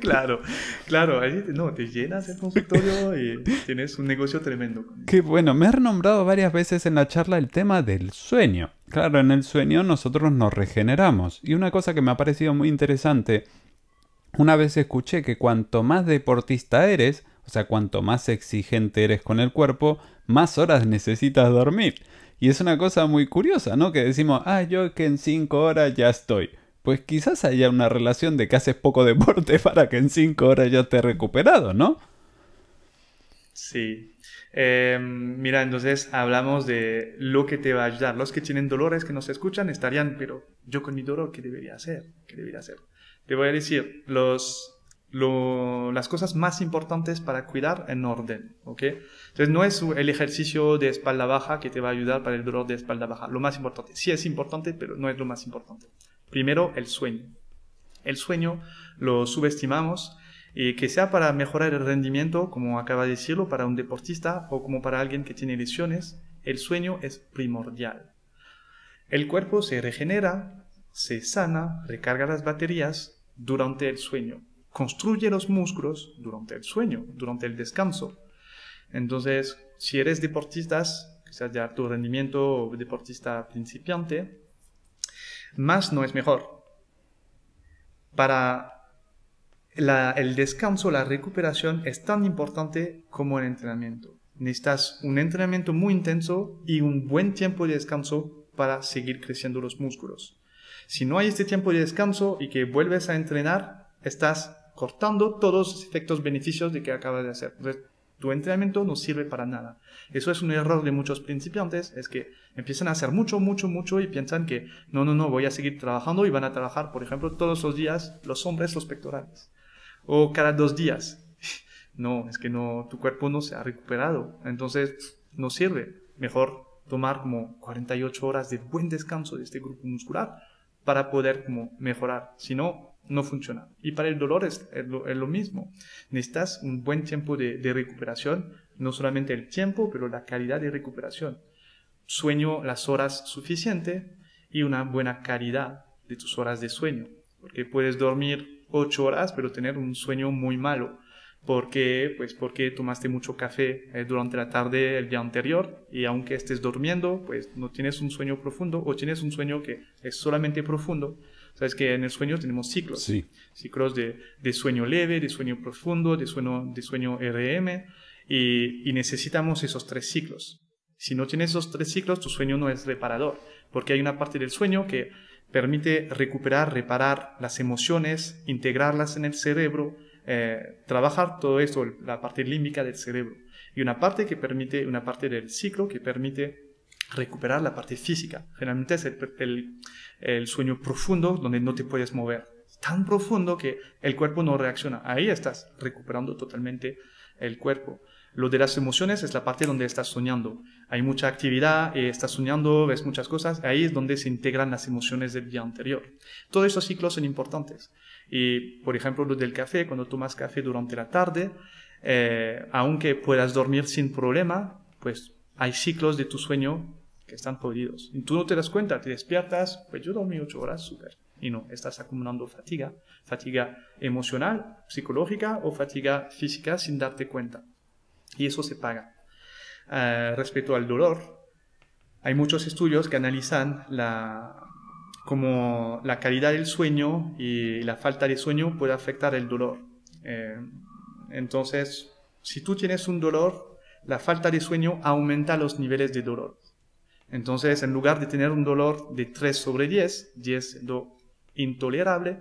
Claro, claro, ahí no, te llenas el consultorio y tienes un negocio tremendo con eso. Qué bueno, me has nombrado varias veces en la charla el tema del sueño. Claro, en el sueño nosotros nos regeneramos. Y una cosa que me ha parecido muy interesante, una vez escuché que cuanto más deportista eres, o sea, cuanto más exigente eres con el cuerpo, más horas necesitas dormir. Y es una cosa muy curiosa, ¿no? Que decimos, yo que en 5 horas ya estoy. Pues quizás haya una relación de que haces poco deporte para que en 5 horas ya estés recuperado, ¿no? Sí. Mira, entonces hablamos de lo que te va a ayudar. Los que tienen dolores que nos escuchan estarían, pero yo con mi dolor, ¿qué debería hacer? ¿Qué debería hacer? Te voy a decir las cosas más importantes para cuidar en orden, ¿ok? Entonces no es el ejercicio de espalda baja que te va a ayudar para el dolor de espalda baja. Lo más importante, sí es importante, pero no es lo más importante. Primero, el sueño. El sueño lo subestimamos, y que sea para mejorar el rendimiento, como acaba de decirlo, para un deportista o como para alguien que tiene lesiones, El sueño es primordial. El cuerpo se regenera, se sana, recarga las baterías durante el sueño. Construye los músculos durante el sueño, durante el descanso. Entonces, si eres deportista, quizás de alto rendimiento o deportista principiante, más no es mejor. Para el descanso, la recuperación es tan importante como el entrenamiento. Necesitas un entrenamiento muy intenso y un buen tiempo de descanso para seguir creciendo los músculos. Si no hay este tiempo de descanso y que vuelves a entrenar, estás cortando todos los efectos beneficios de que acabas de hacer. Entonces, tu entrenamiento no sirve para nada. Eso es un error de muchos principiantes, es que empiezan a hacer mucho y piensan que no, voy a seguir trabajando y van a trabajar, por ejemplo, todos los días los hombres los pectorales. O cada 2 días. No, es que no, tu cuerpo no se ha recuperado. Entonces, no sirve. Mejor tomar como 48 horas de buen descanso de este grupo muscular para poder como mejorar. Si no, no funciona. Y para el dolor es lo mismo. Necesitas un buen tiempo de recuperación. No solamente el tiempo, pero la calidad de recuperación. Sueño las horas suficientes y una buena calidad de tus horas de sueño. Porque puedes dormir 8 horas, pero tener un sueño muy malo. ¿Por qué? Pues porque tomaste mucho café durante la tarde el día anterior y aunque estés durmiendo, pues no tienes un sueño profundo o tienes un sueño que es solamente profundo. Sabes que en el sueño tenemos ciclos. Sí. Ciclos de sueño leve, de sueño profundo, de sueño RM y necesitamos esos 3 ciclos. Si no tienes esos 3 ciclos, tu sueño no es reparador porque hay una parte del sueño que permite recuperar, reparar las emociones, integrarlas en el cerebro, trabajar todo esto, la parte límbica del cerebro. Y una parte del ciclo que permite recuperar la parte física. Generalmente es el sueño profundo donde no te puedes mover. Tan profundo que el cuerpo no reacciona. Ahí estás recuperando totalmente el cuerpo. Lo de las emociones es la parte donde estás soñando. Hay mucha actividad, estás soñando, ves muchas cosas. Ahí es donde se integran las emociones del día anterior. Todos esos ciclos son importantes. Y, por ejemplo, lo del café, cuando tomas café durante la tarde, aunque puedas dormir sin problema, pues hay ciclos de tu sueño que están jodidos. Y tú no te das cuenta, te despiertas, pues yo dormí 8 horas, súper. Y no, estás acumulando fatiga emocional, psicológica o fatiga física sin darte cuenta. Y eso se paga. Respecto al dolor, hay muchos estudios que analizan cómo la calidad del sueño y la falta de sueño puede afectar el dolor. Entonces, si tú tienes un dolor, la falta de sueño aumenta los niveles de dolor. Entonces, en lugar de tener un dolor de 3/10, 10 lo intolerable,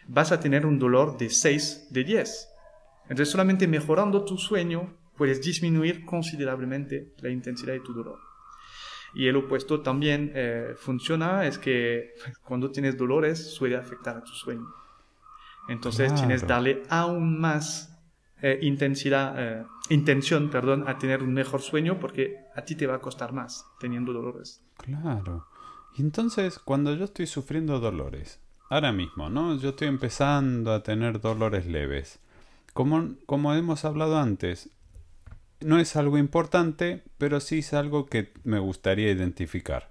vas a tener un dolor de 6/10. Entonces, solamente mejorando tu sueño, puedes disminuir considerablemente la intensidad de tu dolor. Y el opuesto también funciona, es que cuando tienes dolores suele afectar a tu sueño. Entonces tienes que darle aún más intención a tener un mejor sueño porque a ti te va a costar más teniendo dolores. Claro. Y entonces, cuando yo estoy sufriendo dolores, ahora mismo, ¿no? Yo estoy empezando a tener dolores leves. Como hemos hablado antes, no es algo importante, pero sí es algo que me gustaría identificar.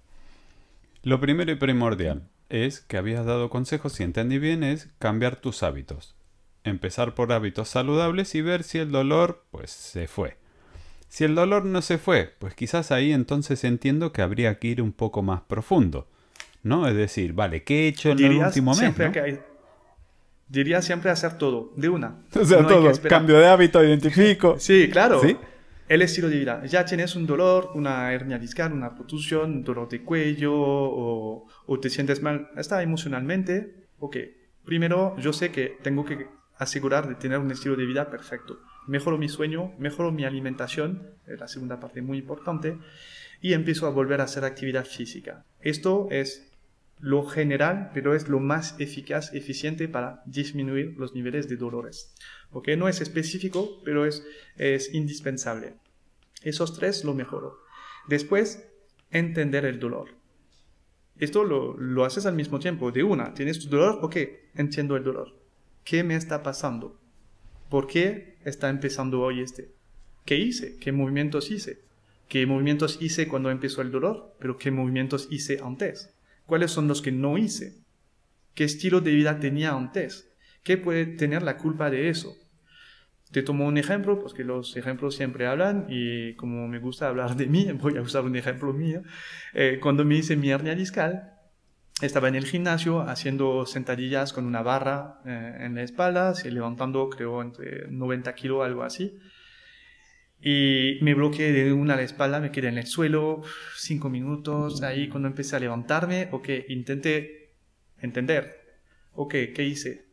Lo primero y primordial es que habías dado consejos, si entendí bien, es cambiar tus hábitos. Empezar por hábitos saludables y ver si el dolor, pues, se fue. Si el dolor no se fue, pues quizás ahí entonces entiendo que habría que ir un poco más profundo, ¿no? Es decir, vale, ¿qué he hecho en el último mes? ¿No? Diría siempre hacer todo, de una. O sea, no todo, cambio de hábito, identifico. Sí, claro. ¿Sí? El estilo de vida. Ya tienes un dolor, una hernia discal, una protusión, un dolor de cuello o te sientes mal, está emocionalmente. Ok, primero yo sé que tengo que asegurar de tener un estilo de vida perfecto. Mejoro mi sueño, mejoro mi alimentación, es la segunda parte muy importante, y empiezo a volver a hacer actividad física. Esto es lo general, pero es lo más eficaz, eficiente para disminuir los niveles de dolores. ¿Ok? No es específico, pero es indispensable. Esos 3 lo mejoro. Después, entender el dolor. Esto lo haces al mismo tiempo, de una. ¿Tienes tu dolor? Ok, entiendo el dolor. ¿Qué me está pasando? ¿Por qué está empezando hoy ¿Qué hice? ¿Qué movimientos hice? qué movimientos hice cuando empezó el dolor, pero qué movimientos hice antes. ¿Cuáles son los que no hice? ¿Qué estilo de vida tenía antes? ¿Qué puede tener la culpa de eso? Te tomo un ejemplo, pues que los ejemplos siempre hablan y como me gusta hablar de mí, voy a usar un ejemplo mío. Cuando me hice mi hernia discal, estaba en el gimnasio haciendo sentadillas con una barra en la espalda, levantando creo entre 90 kilos, algo así. Y me bloqueé de una a la espalda, me quedé en el suelo, 5 minutos, ahí cuando empecé a levantarme, intenté entender, ¿qué hice?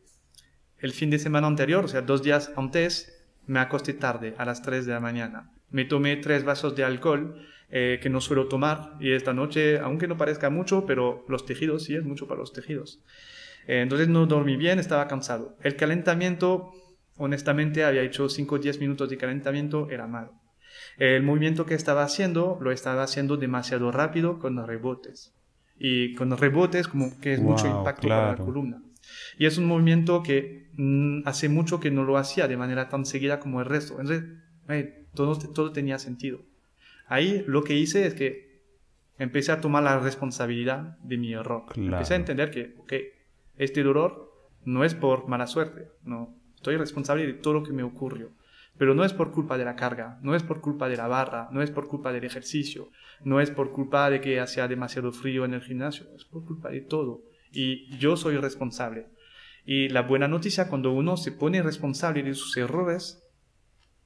El fin de semana anterior, o sea, 2 días antes, me acosté tarde, a las 3 de la mañana. Me tomé 3 vasos de alcohol que no suelo tomar y esta noche, aunque no parezca mucho, pero los tejidos, sí es mucho para los tejidos. Entonces no dormí bien, estaba cansado. El calentamiento, honestamente, había hecho 5 o 10 minutos de calentamiento, era malo. El movimiento que estaba haciendo, lo estaba haciendo demasiado rápido con rebotes. Y con rebotes como que es mucho impacto para la columna. Y es un movimiento que hace mucho que no lo hacía de manera tan seguida como el resto. Entonces, todo tenía sentido. Ahí lo que hice es que empecé a tomar la responsabilidad de mi error. Empecé a entender que, este dolor no es por mala suerte. No, estoy responsable de todo lo que me ocurrió. Pero no es por culpa de la carga, no es por culpa de la barra, no es por culpa del ejercicio, no es por culpa de que hacía demasiado frío en el gimnasio, es por culpa de todo. Y yo soy responsable. Y la buena noticia, cuando uno se pone responsable de sus errores,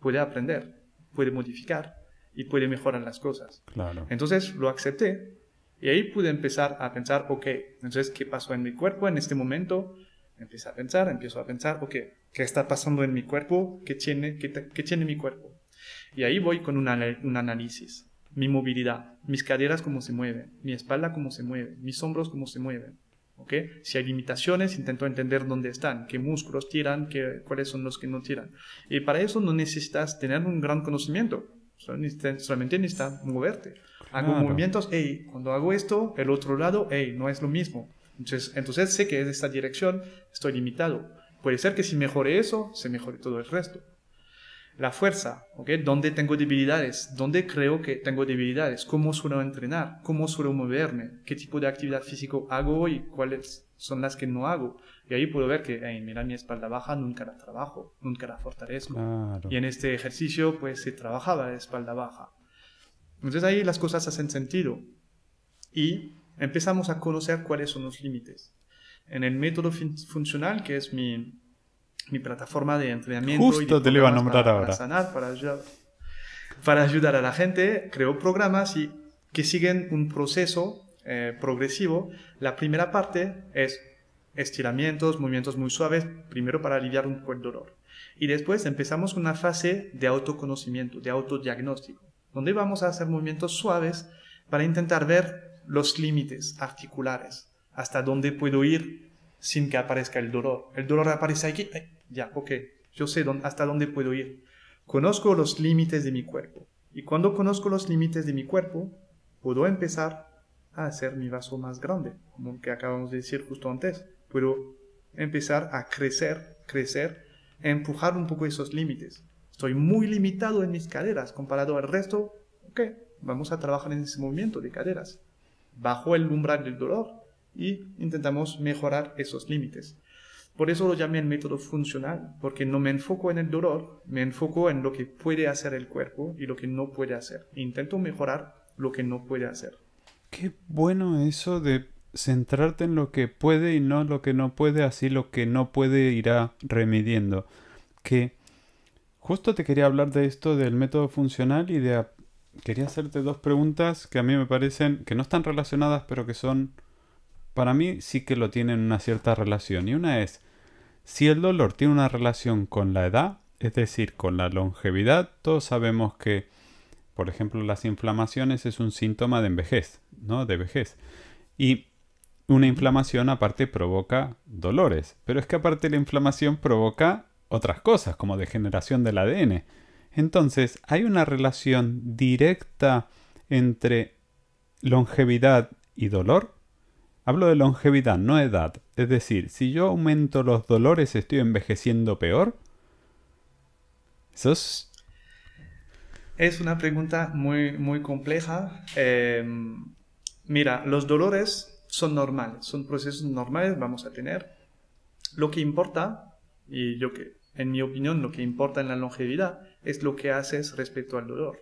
puede aprender, puede modificar y puede mejorar las cosas. Claro. Entonces lo acepté y ahí pude empezar a pensar, entonces, ¿qué pasó en mi cuerpo en este momento? Empiezo a pensar, ¿qué está pasando en mi cuerpo? ¿Qué tiene mi cuerpo? Y ahí voy con un análisis. Mi movilidad, mis caderas cómo se mueven, mi espalda cómo se mueve, mis hombros cómo se mueven. Si hay limitaciones, intento entender dónde están, qué músculos tiran, cuáles son los que no tiran. Y para eso no necesitas tener un gran conocimiento, solamente necesitas moverte. Hago movimientos, cuando hago esto, el otro lado, no es lo mismo. Entonces sé que en esta dirección estoy limitado. Puede ser que si mejore eso, se mejore todo el resto. La fuerza, ¿dónde tengo debilidades? ¿Dónde creo que tengo debilidades? ¿Cómo suelo entrenar? ¿Cómo suelo moverme? ¿Qué tipo de actividad física hago y cuáles son las que no hago? Y ahí puedo ver que, mira, mi espalda baja nunca la trabajo, nunca la fortalezco. Claro. Y en este ejercicio, pues, se trabajaba la espalda baja. Entonces ahí las cosas hacen sentido. Y empezamos a conocer cuáles son los límites. En el método funcional, que es mi plataforma de entrenamiento. Justo te lo iba a nombrar ahora. Para sanar, para ayudar a la gente, creo programas que siguen un proceso progresivo. La primera parte es estiramientos, movimientos muy suaves, primero para aliviar un poco el dolor. Y después empezamos una fase de autoconocimiento, de autodiagnóstico, donde vamos a hacer movimientos suaves para intentar ver los límites articulares, hasta dónde puedo ir sin que aparezca el dolor. El dolor aparece aquí, yo sé hasta dónde puedo ir. Conozco los límites de mi cuerpo. Y cuando conozco los límites de mi cuerpo, puedo empezar a hacer mi vaso más grande, como que acabamos de decir justo antes. Puedo empezar a crecer, empujar un poco esos límites. Estoy muy limitado en mis caderas comparado al resto. Vamos a trabajar en ese movimiento de caderas. Bajo el umbral del dolor y intentamos mejorar esos límites. Por eso lo llamé el método funcional, porque no me enfoco en el dolor, me enfoco en lo que puede hacer el cuerpo y lo que no puede hacer. Intento mejorar lo que no puede hacer. Qué bueno eso de centrarte en lo que puede y no lo que no puede, así lo que no puede irá remediando. Que justo te quería hablar de esto del método funcional y quería hacerte 2 preguntas que a mí me parecen que no están relacionadas, pero que son, para mí sí que lo tienen una cierta relación. Y una es, si el dolor tiene una relación con la edad, es decir, con la longevidad, todos sabemos que, por ejemplo, las inflamaciones es un síntoma de vejez, ¿no? De vejez. Y una inflamación aparte provoca dolores. Pero es que aparte la inflamación provoca otras cosas, como degeneración del ADN. Entonces, ¿hay una relación directa entre longevidad y dolor? Hablo de longevidad, no edad. Es decir, si yo aumento los dolores, ¿estoy envejeciendo peor? Eso es... Es una pregunta muy compleja. Mira, los dolores son normales, son procesos normales, vamos a tener. Lo que importa, en mi opinión, lo que importa en la longevidad es lo que haces respecto al dolor.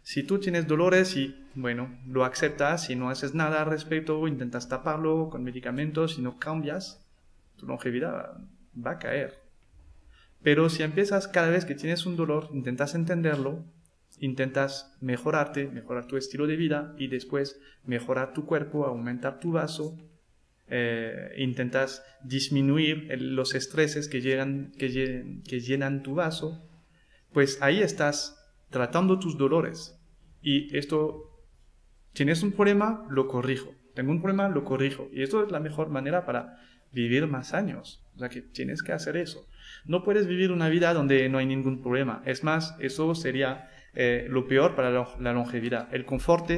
Si tú tienes dolores y, bueno, lo aceptas y no haces nada al respecto, intentas taparlo con medicamentos y no cambias, tu longevidad va a caer. Pero si empiezas cada vez que tienes un dolor, intentas entenderlo, intentas mejorarte, mejorar tu estilo de vida y después mejorar tu cuerpo, aumentar tu vaso, intentas disminuir los estreses que llenan tu vaso, pues ahí estás tratando tus dolores. Y esto, tienes un problema, lo corrijo. Tengo un problema, lo corrijo. Y esto es la mejor manera para vivir más años. O sea que tienes que hacer eso. No puedes vivir una vida donde no hay ningún problema. Es más, eso sería lo peor para la longevidad. El confort,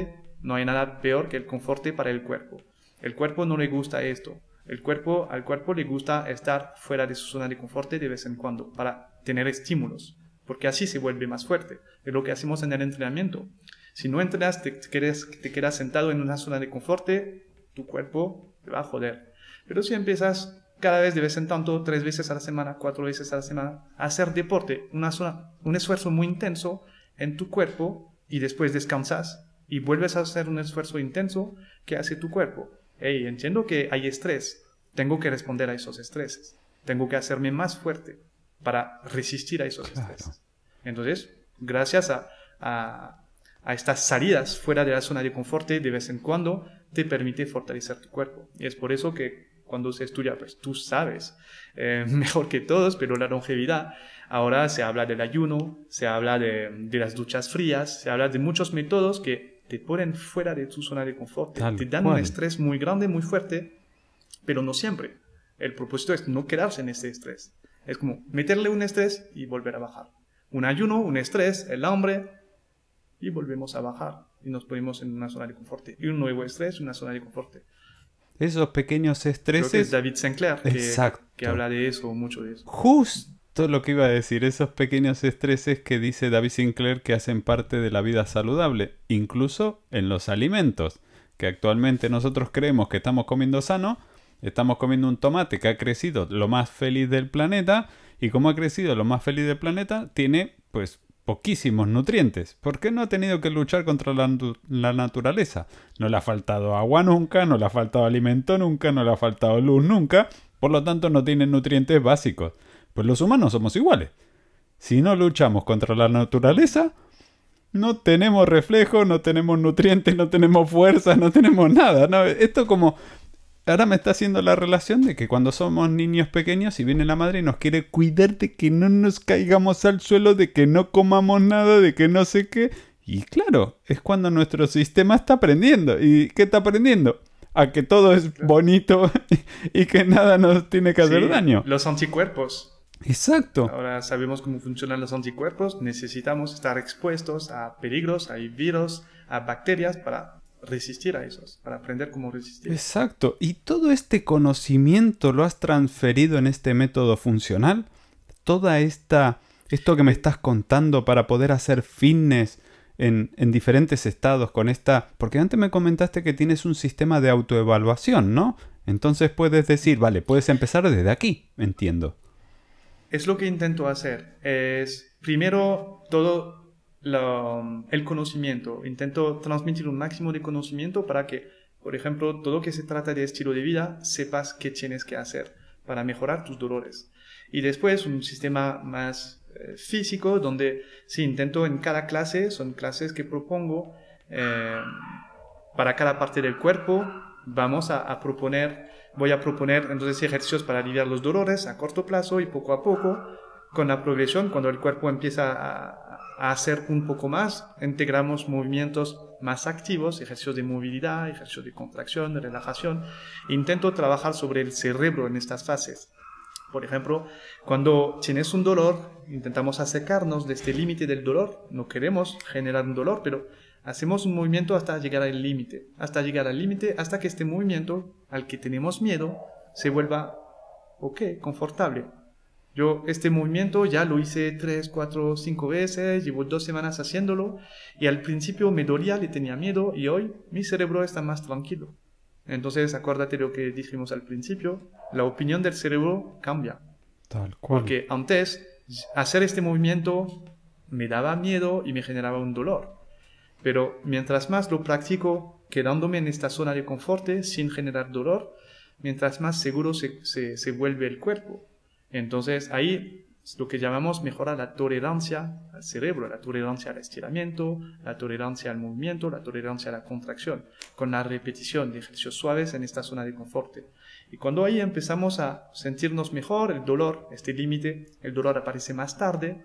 no hay nada peor que el confort para el cuerpo. El cuerpo no le gusta esto. Al cuerpo le gusta estar fuera de su zona de confort de vez en cuando para tener estímulos. Porque así se vuelve más fuerte. Es lo que hacemos en el entrenamiento. Si no entrenas, te quedas sentado en una zona de confort, tu cuerpo te va a joder. Pero si empiezas cada vez de vez en tanto, 3 veces a la semana, 4 veces a la semana, a hacer deporte, un esfuerzo muy intenso en tu cuerpo y después descansas y vuelves a hacer un esfuerzo intenso, ¿qué hace tu cuerpo? Hey, entiendo que hay estrés, tengo que responder a esos estreses, tengo que hacerme más fuerte para resistir a esos estreses. Entonces, gracias a estas salidas fuera de la zona de confort de vez en cuando, te permite fortalecer tu cuerpo. Y es por eso que cuando se estudia, pues tú sabes mejor que todos, pero la longevidad, ahora se habla del ayuno, se habla de las duchas frías, se habla de muchos métodos que te ponen fuera de tu zona de confort, te dan un estrés muy grande, muy fuerte, pero no siempre. El propósito es no quedarse en ese estrés. Es como meterle un estrés y volver a bajar. Un ayuno, un estrés, el hambre, y volvemos a bajar. Y nos ponemos en una zona de confort. Y un nuevo estrés, una zona de confort. Esos pequeños estreses... Creo que es David Sinclair que habla de eso, mucho de eso. Justo lo que iba a decir, esos pequeños estreses que dice David Sinclair que hacen parte de la vida saludable, incluso en los alimentos, que actualmente nosotros creemos que estamos comiendo sano, estamos comiendo un tomate que ha crecido lo más feliz del planeta, y como ha crecido lo más feliz del planeta, tiene pues poquísimos nutrientes. ¿Por qué no ha tenido que luchar contra la naturaleza? No le ha faltado agua nunca, no le ha faltado alimento nunca, no le ha faltado luz nunca, por lo tanto no tiene nutrientes básicos. Pues los humanos somos iguales. Si no luchamos contra la naturaleza, no tenemos reflejo, no tenemos nutrientes, no tenemos fuerza, no tenemos nada, ¿no? Esto como... Ahora me está haciendo la relación de que cuando somos niños pequeños y viene la madre y nos quiere cuidar de que no nos caigamos al suelo, de que no comamos nada, de que no sé qué. Y claro, es cuando nuestro sistema está aprendiendo. ¿Y qué está aprendiendo? A que todo es bonito y que nada nos tiene que hacer daño. Los anticuerpos. Exacto. Ahora sabemos cómo funcionan los anticuerpos. Necesitamos estar expuestos a peligros, a virus, a bacterias para resistir a esos, para aprender cómo resistir. Exacto. ¿Y todo este conocimiento lo has transferido en este método funcional? Esto que me estás contando para poder hacer fitness en diferentes estados con esta... Porque antes me comentaste que tienes un sistema de autoevaluación, ¿no? Entonces puedes decir, vale, puedes empezar desde aquí, entiendo. Es lo que intento hacer. Es primero todo el conocimiento. Intento transmitir un máximo de conocimiento para que, por ejemplo, todo lo que se trata de estilo de vida, sepas qué tienes que hacer para mejorar tus dolores. Y después un sistema más físico, donde sí, intento en cada clase, son clases que propongo para cada parte del cuerpo. Voy a proponer entonces ejercicios para aliviar los dolores a corto plazo y poco a poco, con la progresión, cuando el cuerpo empieza a hacer un poco más, integramos movimientos más activos, ejercicios de movilidad, ejercicios de contracción, de relajación. Intento trabajar sobre el cerebro en estas fases. Por ejemplo, cuando tienes un dolor, intentamos acercarnos de este límite del dolor. No queremos generar un dolor, pero hacemos un movimiento hasta llegar al límite. Hasta que este movimiento, al que tenemos miedo, se vuelva confortable. Yo este movimiento ya lo hice 3, 4, 5 veces, llevo 2 semanas haciéndolo y al principio me dolía, le tenía miedo y hoy mi cerebro está más tranquilo. Entonces acuérdate de lo que dijimos al principio, la opinión del cerebro cambia. Tal cual. Porque antes hacer este movimiento me daba miedo y me generaba un dolor. Pero mientras más lo practico, quedándome en esta zona de confort sin generar dolor, mientras más seguro se vuelve el cuerpo. Entonces ahí es lo que llamamos mejorar la tolerancia al cerebro, la tolerancia al estiramiento, la tolerancia al movimiento, la tolerancia a la contracción, con la repetición de ejercicios suaves en esta zona de confort. Y cuando ahí empezamos a sentirnos mejor, el dolor, este límite, el dolor aparece más tarde,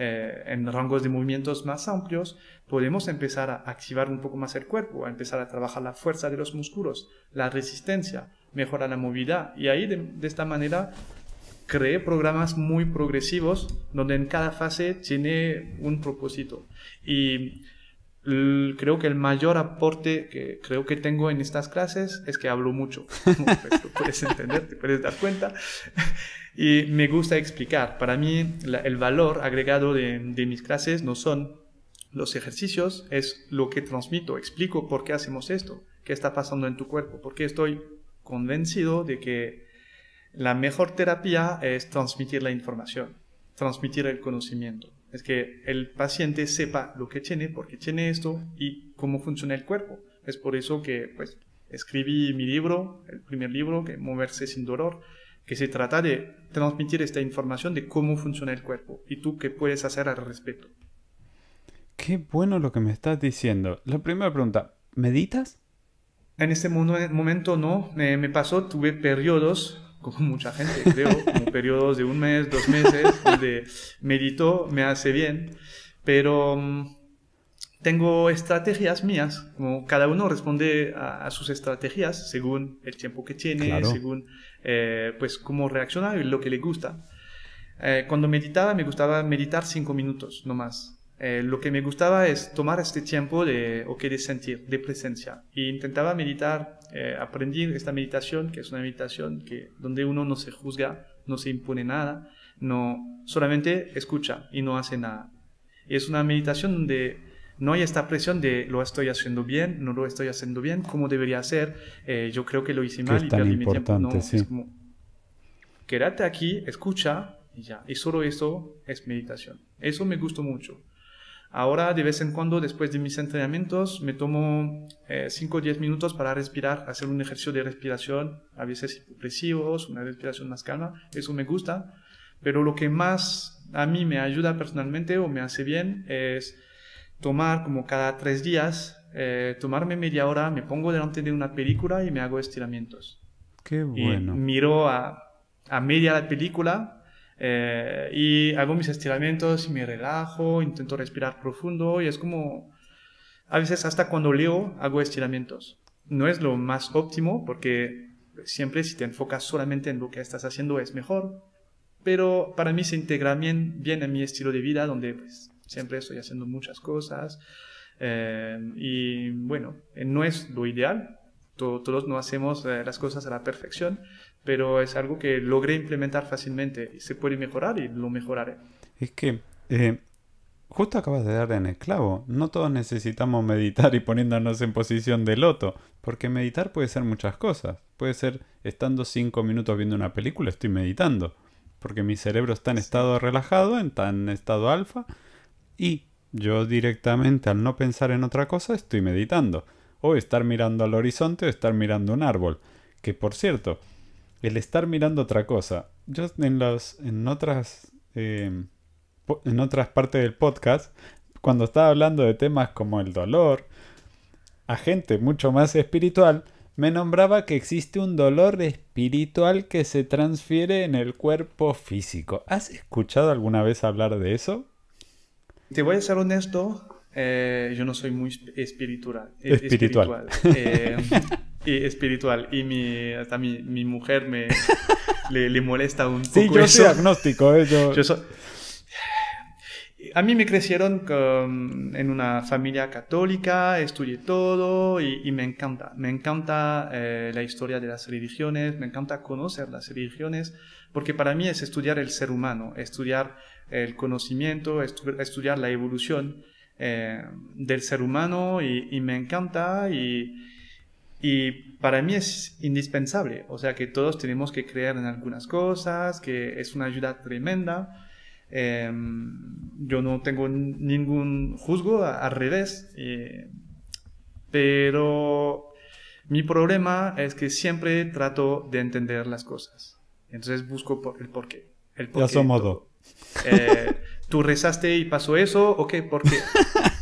en rangos de movimientos más amplios, podemos empezar a activar un poco más el cuerpo, a empezar a trabajar la fuerza de los músculos, la resistencia, mejorar la movilidad. Y ahí de esta manera creé programas muy progresivos donde en cada fase tiene un propósito. Y creo que el mayor aporte que creo que tengo en estas clases es que hablo mucho. Pues lo puedes entender, te puedes dar cuenta. Y me gusta explicar. Para mí el valor agregado de mis clases no son los ejercicios, es lo que transmito. Explico por qué hacemos esto, qué está pasando en tu cuerpo, porque estoy convencido de que la mejor terapia es transmitir la información, transmitir el conocimiento. Es que el paciente sepa lo que tiene, por qué tiene esto y cómo funciona el cuerpo. Es por eso que pues, escribí mi libro, el primer libro, que Moverse sin dolor, que se trata de transmitir esta información de cómo funciona el cuerpo y tú qué puedes hacer al respecto. Qué bueno lo que me estás diciendo. La primera pregunta, ¿meditas? En este momento no, me pasó, tuve periodos, como mucha gente creo, como periodos de 1 mes, 2 meses, donde medito, me hace bien, pero tengo estrategias mías, como cada uno responde a sus estrategias según el tiempo que tiene, claro, según pues cómo reacciona y lo que le gusta. Cuando meditaba, me gustaba meditar 5 minutos, no más. Lo que me gustaba es tomar este tiempo de sentir, de presencia. E intentaba meditar, aprendí esta meditación, que es una meditación donde uno no se juzga, no se impone nada, no, solamente escucha y no hace nada. Y es una meditación donde no hay esta presión de lo estoy haciendo bien, no lo estoy haciendo bien, cómo debería ser, yo creo que lo hice mal y perdí mi tiempo. No, sí. Es como, quédate aquí, escucha y ya. Y solo eso es meditación. Eso me gustó mucho. Ahora, de vez en cuando, después de mis entrenamientos, me tomo 5 o 10 minutos para respirar, hacer un ejercicio de respiración, a veces hipopresivos, una respiración más calma. Eso me gusta. Pero lo que más a mí me ayuda personalmente o me hace bien es tomar como cada 3 días, tomarme media hora, me pongo delante de una película y me hago estiramientos. Qué bueno. Y miro a media la película. Y hago mis estiramientos y me relajo, intento respirar profundo y es como, a veces hasta cuando leo hago estiramientos. No es lo más óptimo porque siempre si te enfocas solamente en lo que estás haciendo es mejor, pero para mí se integra bien en mi estilo de vida donde pues, siempre estoy haciendo muchas cosas y bueno, no es lo ideal. Todos no hacemos las cosas a la perfección, pero es algo que logré implementar fácilmente y se puede mejorar y lo mejoraré. Es que justo acabas de dar en el clavo. No todos necesitamos meditar y poniéndonos en posición de loto, porque meditar puede ser muchas cosas. Puede ser estando 5 minutos viendo una película, estoy meditando, porque mi cerebro está en estado relajado, está en estado alfa, y yo directamente al no pensar en otra cosa estoy meditando. O estar mirando al horizonte o estar mirando un árbol. Que por cierto, el estar mirando otra cosa. Yo en otras partes del podcast, cuando estaba hablando de temas como el dolor, a gente mucho más espiritual, me nombraba que existe un dolor espiritual que se transfiere en el cuerpo físico. ¿Has escuchado alguna vez hablar de eso? Te voy a ser honesto. Yo no soy muy espiritual. Y hasta mi mujer le molesta un poco. Sí, yo soy agnóstico. a mí me crecieron en una familia católica, estudié todo y me encanta. Me encanta la historia de las religiones, me encanta conocer las religiones, porque para mí es estudiar el ser humano, estudiar el conocimiento, estudiar la evolución del ser humano y me encanta y para mí es indispensable. O sea que todos tenemos que creer en algunas cosas, que es una ayuda tremenda. Yo no tengo ningún juzgo, al revés, pero mi problema es que siempre trato de entender las cosas. Entonces busco el porqué. Ya somos dos. Tú rezaste y pasó eso, ok, ¿por qué?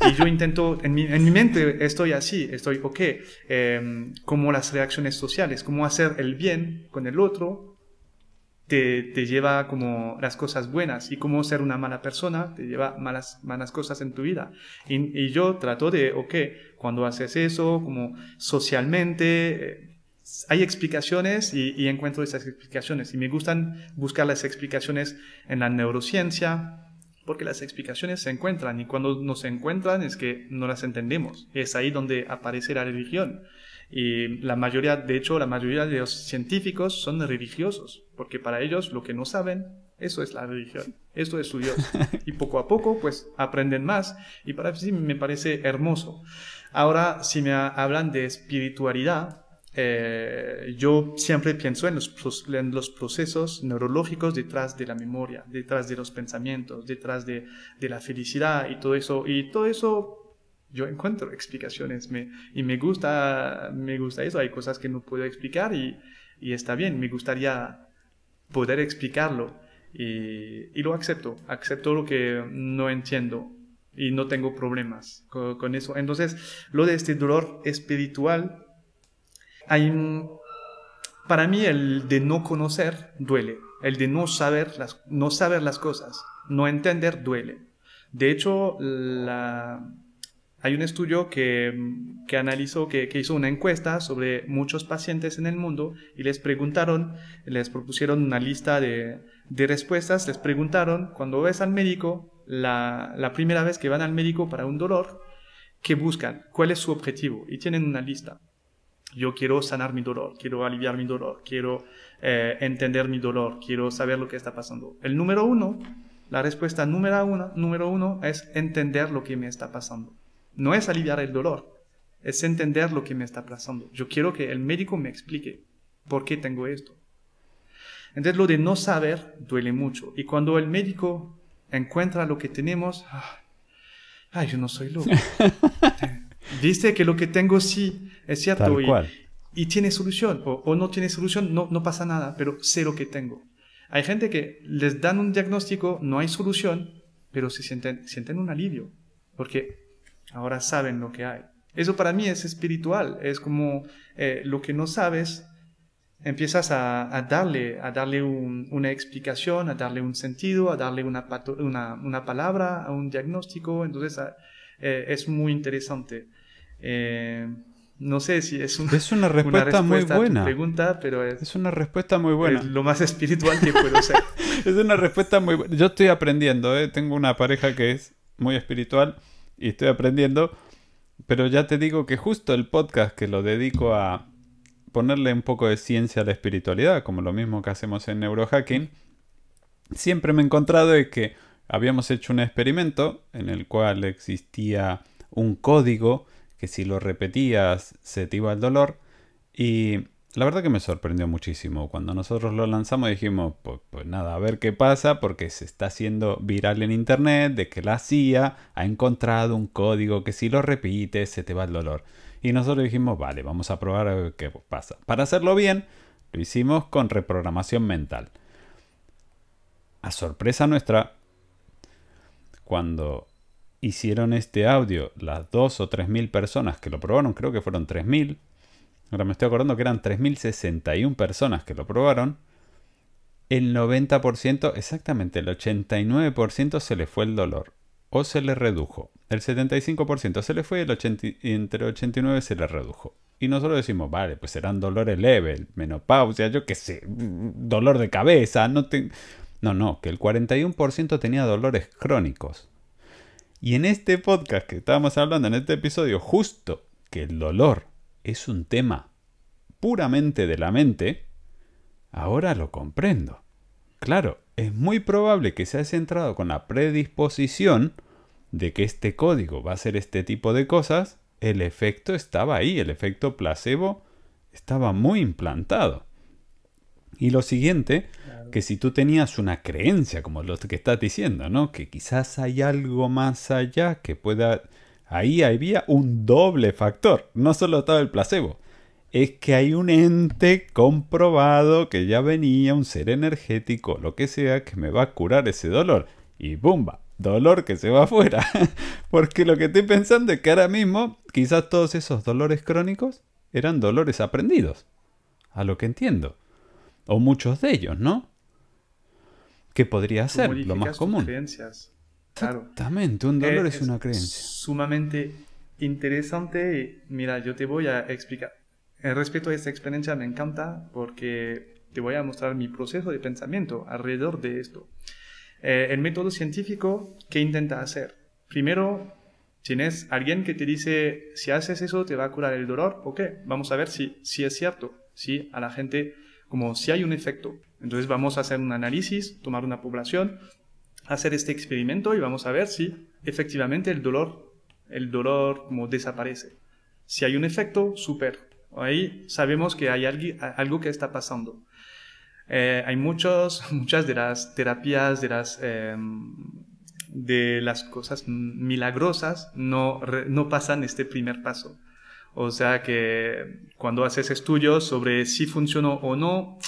Y yo intento, en mi mente estoy así, estoy, ok, como las reacciones sociales, cómo hacer el bien con el otro te lleva como las cosas buenas y cómo ser una mala persona te lleva malas cosas en tu vida. Y yo trato de, ok, cuando haces eso, como socialmente, hay explicaciones y encuentro esas explicaciones. Y me gustan buscar las explicaciones en la neurociencia, porque las explicaciones se encuentran y cuando no se encuentran es que no las entendemos. Es ahí donde aparece la religión. Y la mayoría de los científicos son religiosos, porque para ellos lo que no saben, eso es la religión, eso es su Dios. Y poco a poco, pues, aprenden más y para mí me parece hermoso. Ahora, si me hablan de espiritualidad, yo siempre pienso en los procesos neurológicos detrás de la memoria, detrás de los pensamientos, detrás de la felicidad y todo eso. Y todo eso yo encuentro explicaciones y me gusta eso. Hay cosas que no puedo explicar y está bien. Me gustaría poder explicarlo y lo acepto. Acepto lo que no entiendo y no tengo problemas con eso. Entonces, lo de este dolor espiritual, para mí el de no conocer duele. El de no saber las cosas, no entender duele. De hecho, hay un estudio que analizó, que hizo una encuesta sobre muchos pacientes en el mundo y les propusieron una lista de respuestas. Les preguntaron, cuando ves al médico, la primera vez que van al médico para un dolor, ¿qué buscan? ¿Cuál es su objetivo? Y tienen una lista. Yo quiero sanar mi dolor, quiero aliviar mi dolor, quiero entender mi dolor, quiero saber lo que está pasando. La respuesta número uno es entender lo que me está pasando. No es aliviar el dolor, es entender lo que me está pasando. Yo quiero que el médico me explique por qué tengo esto. Entonces lo de no saber duele mucho. Y cuando el médico encuentra lo que tenemos, yo no soy loco. Viste que lo que tengo sí es cierto. Tal cual. Y tiene solución o no tiene solución, no pasa nada, pero sé lo que tengo. Hay gente que les dan un diagnóstico, no hay solución, pero sienten un alivio, porque ahora saben lo que hay. Eso para mí es espiritual, es como lo que no sabes, empiezas a darle una explicación, a darle un sentido, a darle una palabra, a un diagnóstico. Entonces es muy interesante. No sé si es una respuesta muy buena a tu pregunta, pero es una respuesta muy buena. Es lo más espiritual que puedo ser. Es una respuesta muy buena. Yo estoy aprendiendo, tengo una pareja que es muy espiritual y estoy aprendiendo, pero ya te digo que justo el podcast que lo dedico a ponerle un poco de ciencia a la espiritualidad, como lo mismo que hacemos en Neurohacking, siempre me he encontrado de que habíamos hecho un experimento en el cual existía un código que si lo repetías se te iba el dolor, y la verdad que me sorprendió muchísimo. Cuando nosotros lo lanzamos dijimos, pues nada, a ver qué pasa, porque se está haciendo viral en internet de que la CIA ha encontrado un código que si lo repites se te va el dolor. Y nosotros dijimos, vale, vamos a probar a ver qué pasa. Para hacerlo bien, lo hicimos con reprogramación mental. A sorpresa nuestra, cuando hicieron este audio las 2.000 o 3.000 personas que lo probaron, creo que fueron 3.000, ahora me estoy acordando que eran 3.061 personas que lo probaron, el 90%, exactamente el 89% se le fue el dolor o se le redujo. El 75% se le fue y entre el 89% se le redujo. Y nosotros decimos, vale, pues serán dolores leves, menopausia, yo qué sé, dolor de cabeza, no, que el 41% tenía dolores crónicos. Y en este podcast que estábamos hablando, en este episodio, justo que el dolor es un tema puramente de la mente, ahora lo comprendo. Claro, es muy probable que se haya centrado con la predisposición de que este código va a hacer este tipo de cosas. El efecto estaba ahí, el efecto placebo estaba muy implantado. Y lo siguiente, Claro. que si tú tenías una creencia, como lo que estás diciendo, ¿no? Que quizás hay algo más allá que pueda... Ahí había un doble factor. No solo estaba el placebo. Es que hay un ente comprobado que ya venía, un ser energético, lo que sea, que me va a curar ese dolor. Y ¡bumba! Dolor que se va afuera. Porque lo que estoy pensando es que ahora mismo, quizás todos esos dolores crónicos eran dolores aprendidos. A lo que entiendo. O muchos de ellos, ¿no? ¿Qué podría Tú ser lo modificas más tus común? creencias. Claro. Exactamente, un dolor es una creencia. Sumamente interesante. Mira, yo te voy a explicar. Respecto a esta experiencia me encanta porque te voy a mostrar mi proceso de pensamiento alrededor de esto. El método científico, ¿qué intenta hacer? Primero, tienes alguien que te dice, si haces eso te va a curar el dolor. Ok, vamos a ver si es cierto. Si a la gente, como si hay un efecto. Entonces vamos a hacer un análisis, tomar una población, hacer este experimento y vamos a ver si efectivamente el dolor como desaparece. Si hay un efecto, súper. Ahí sabemos que hay algo que está pasando. Hay muchas de las terapias, de las cosas milagrosas, no pasan este primer paso. O sea que cuando haces estudios sobre si funcionó o no,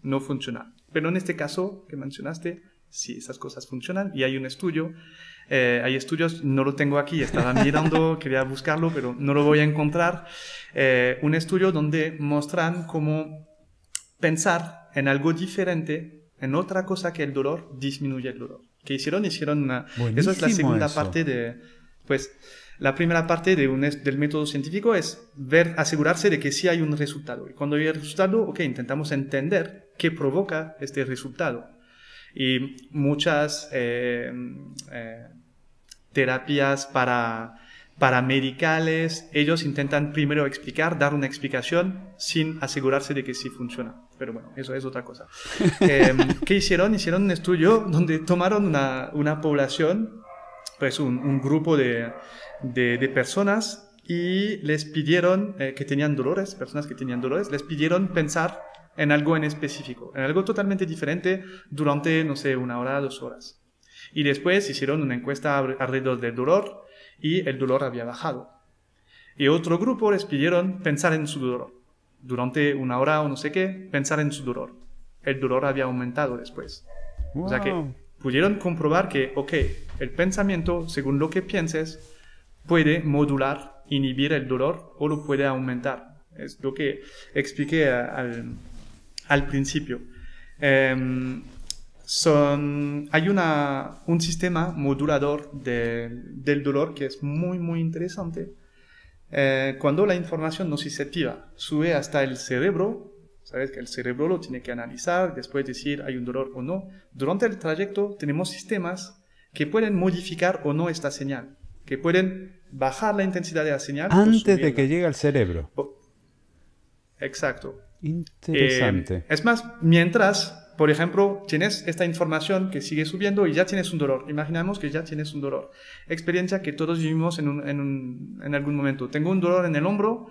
no funciona. Pero en este caso que mencionaste, sí, esas cosas funcionan y hay un estudio. Hay estudios, no lo tengo aquí, estaba mirando, quería buscarlo, pero no lo voy a encontrar. Un estudio donde muestran cómo pensar en algo diferente, en otra cosa que el dolor, disminuye el dolor. ¿Qué hicieron? Hicieron una... Eso es la segunda parte de... Pues la primera parte del método científico es asegurarse de que sí hay un resultado. Y cuando hay el resultado, ok, intentamos entender qué provoca este resultado. Y muchas terapias paramedicales, ellos intentan primero dar una explicación sin asegurarse de que sí funciona. Pero bueno, eso es otra cosa. ¿Qué hicieron? Hicieron un estudio donde tomaron una población, pues un grupo de personas y les pidieron que tenían dolores, personas que tenían dolores, les pidieron pensar en algo en específico, en algo totalmente diferente durante, no sé, 1 hora, 2 horas. Y después hicieron una encuesta alrededor del dolor y el dolor había bajado. Y otro grupo les pidieron pensar en su dolor. Durante 1 hora o no sé qué, pensar en su dolor. El dolor había aumentado después. Wow. O sea que pudieron comprobar que, ok, el pensamiento, según lo que pienses, puede modular, inhibir el dolor o lo puede aumentar. Es lo que expliqué al principio. Hay un sistema modulador del dolor que es muy, muy interesante. Cuando la información nociceptiva sube hasta el cerebro, sabes que el cerebro lo tiene que analizar, después decir hay un dolor o no. Durante el trayecto tenemos sistemas que pueden modificar o no esta señal, que pueden bajar la intensidad de la señal. Antes de que llegue al cerebro. Exacto. Interesante. Es más, mientras, por ejemplo, tienes esta información que sigue subiendo y ya tienes un dolor. Imaginamos que ya tienes un dolor. Experiencia que todos vivimos en algún momento. Tengo un dolor en el hombro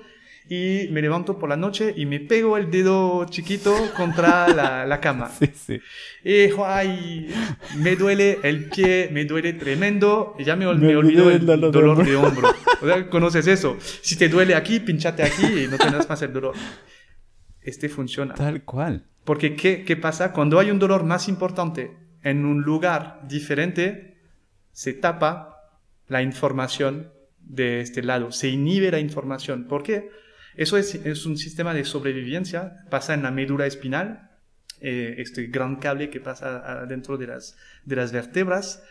y me levanto por la noche y me pego el dedo chiquito contra la cama. Sí, sí. Y ay, me duele el pie, me duele tremendo y ya me olvido el dolor de hombro. O sea, ¿conoces eso? Si te duele aquí, pinchate aquí y no tendrás más el dolor. Funciona. Tal cual. Porque ¿qué pasa? Cuando hay un dolor más importante en un lugar diferente, se tapa la información de este lado, se inhibe la información. ¿Por qué? Eso es un sistema de sobrevivencia, pasa en la médula espinal, este gran cable que pasa dentro de las vértebras.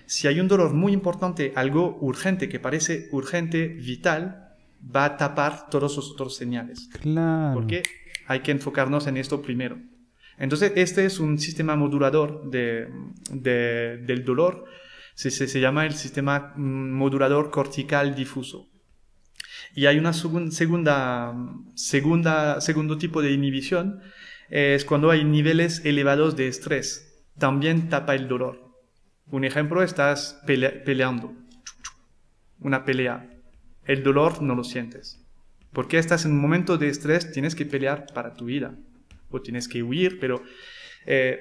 Si hay un dolor muy importante, algo urgente, que parece urgente, vital, va a tapar todos los otros señales. Claro. Porque hay que enfocarnos en esto primero. Entonces, este es un sistema modulador del dolor. Se llama el sistema modulador cortical difuso. Y hay una segundo tipo de inhibición, es cuando hay niveles elevados de estrés. También tapa el dolor. Un ejemplo, estás peleando. Una pelea. El dolor no lo sientes. Porque estás en un momento de estrés, tienes que pelear para tu vida. O tienes que huir, pero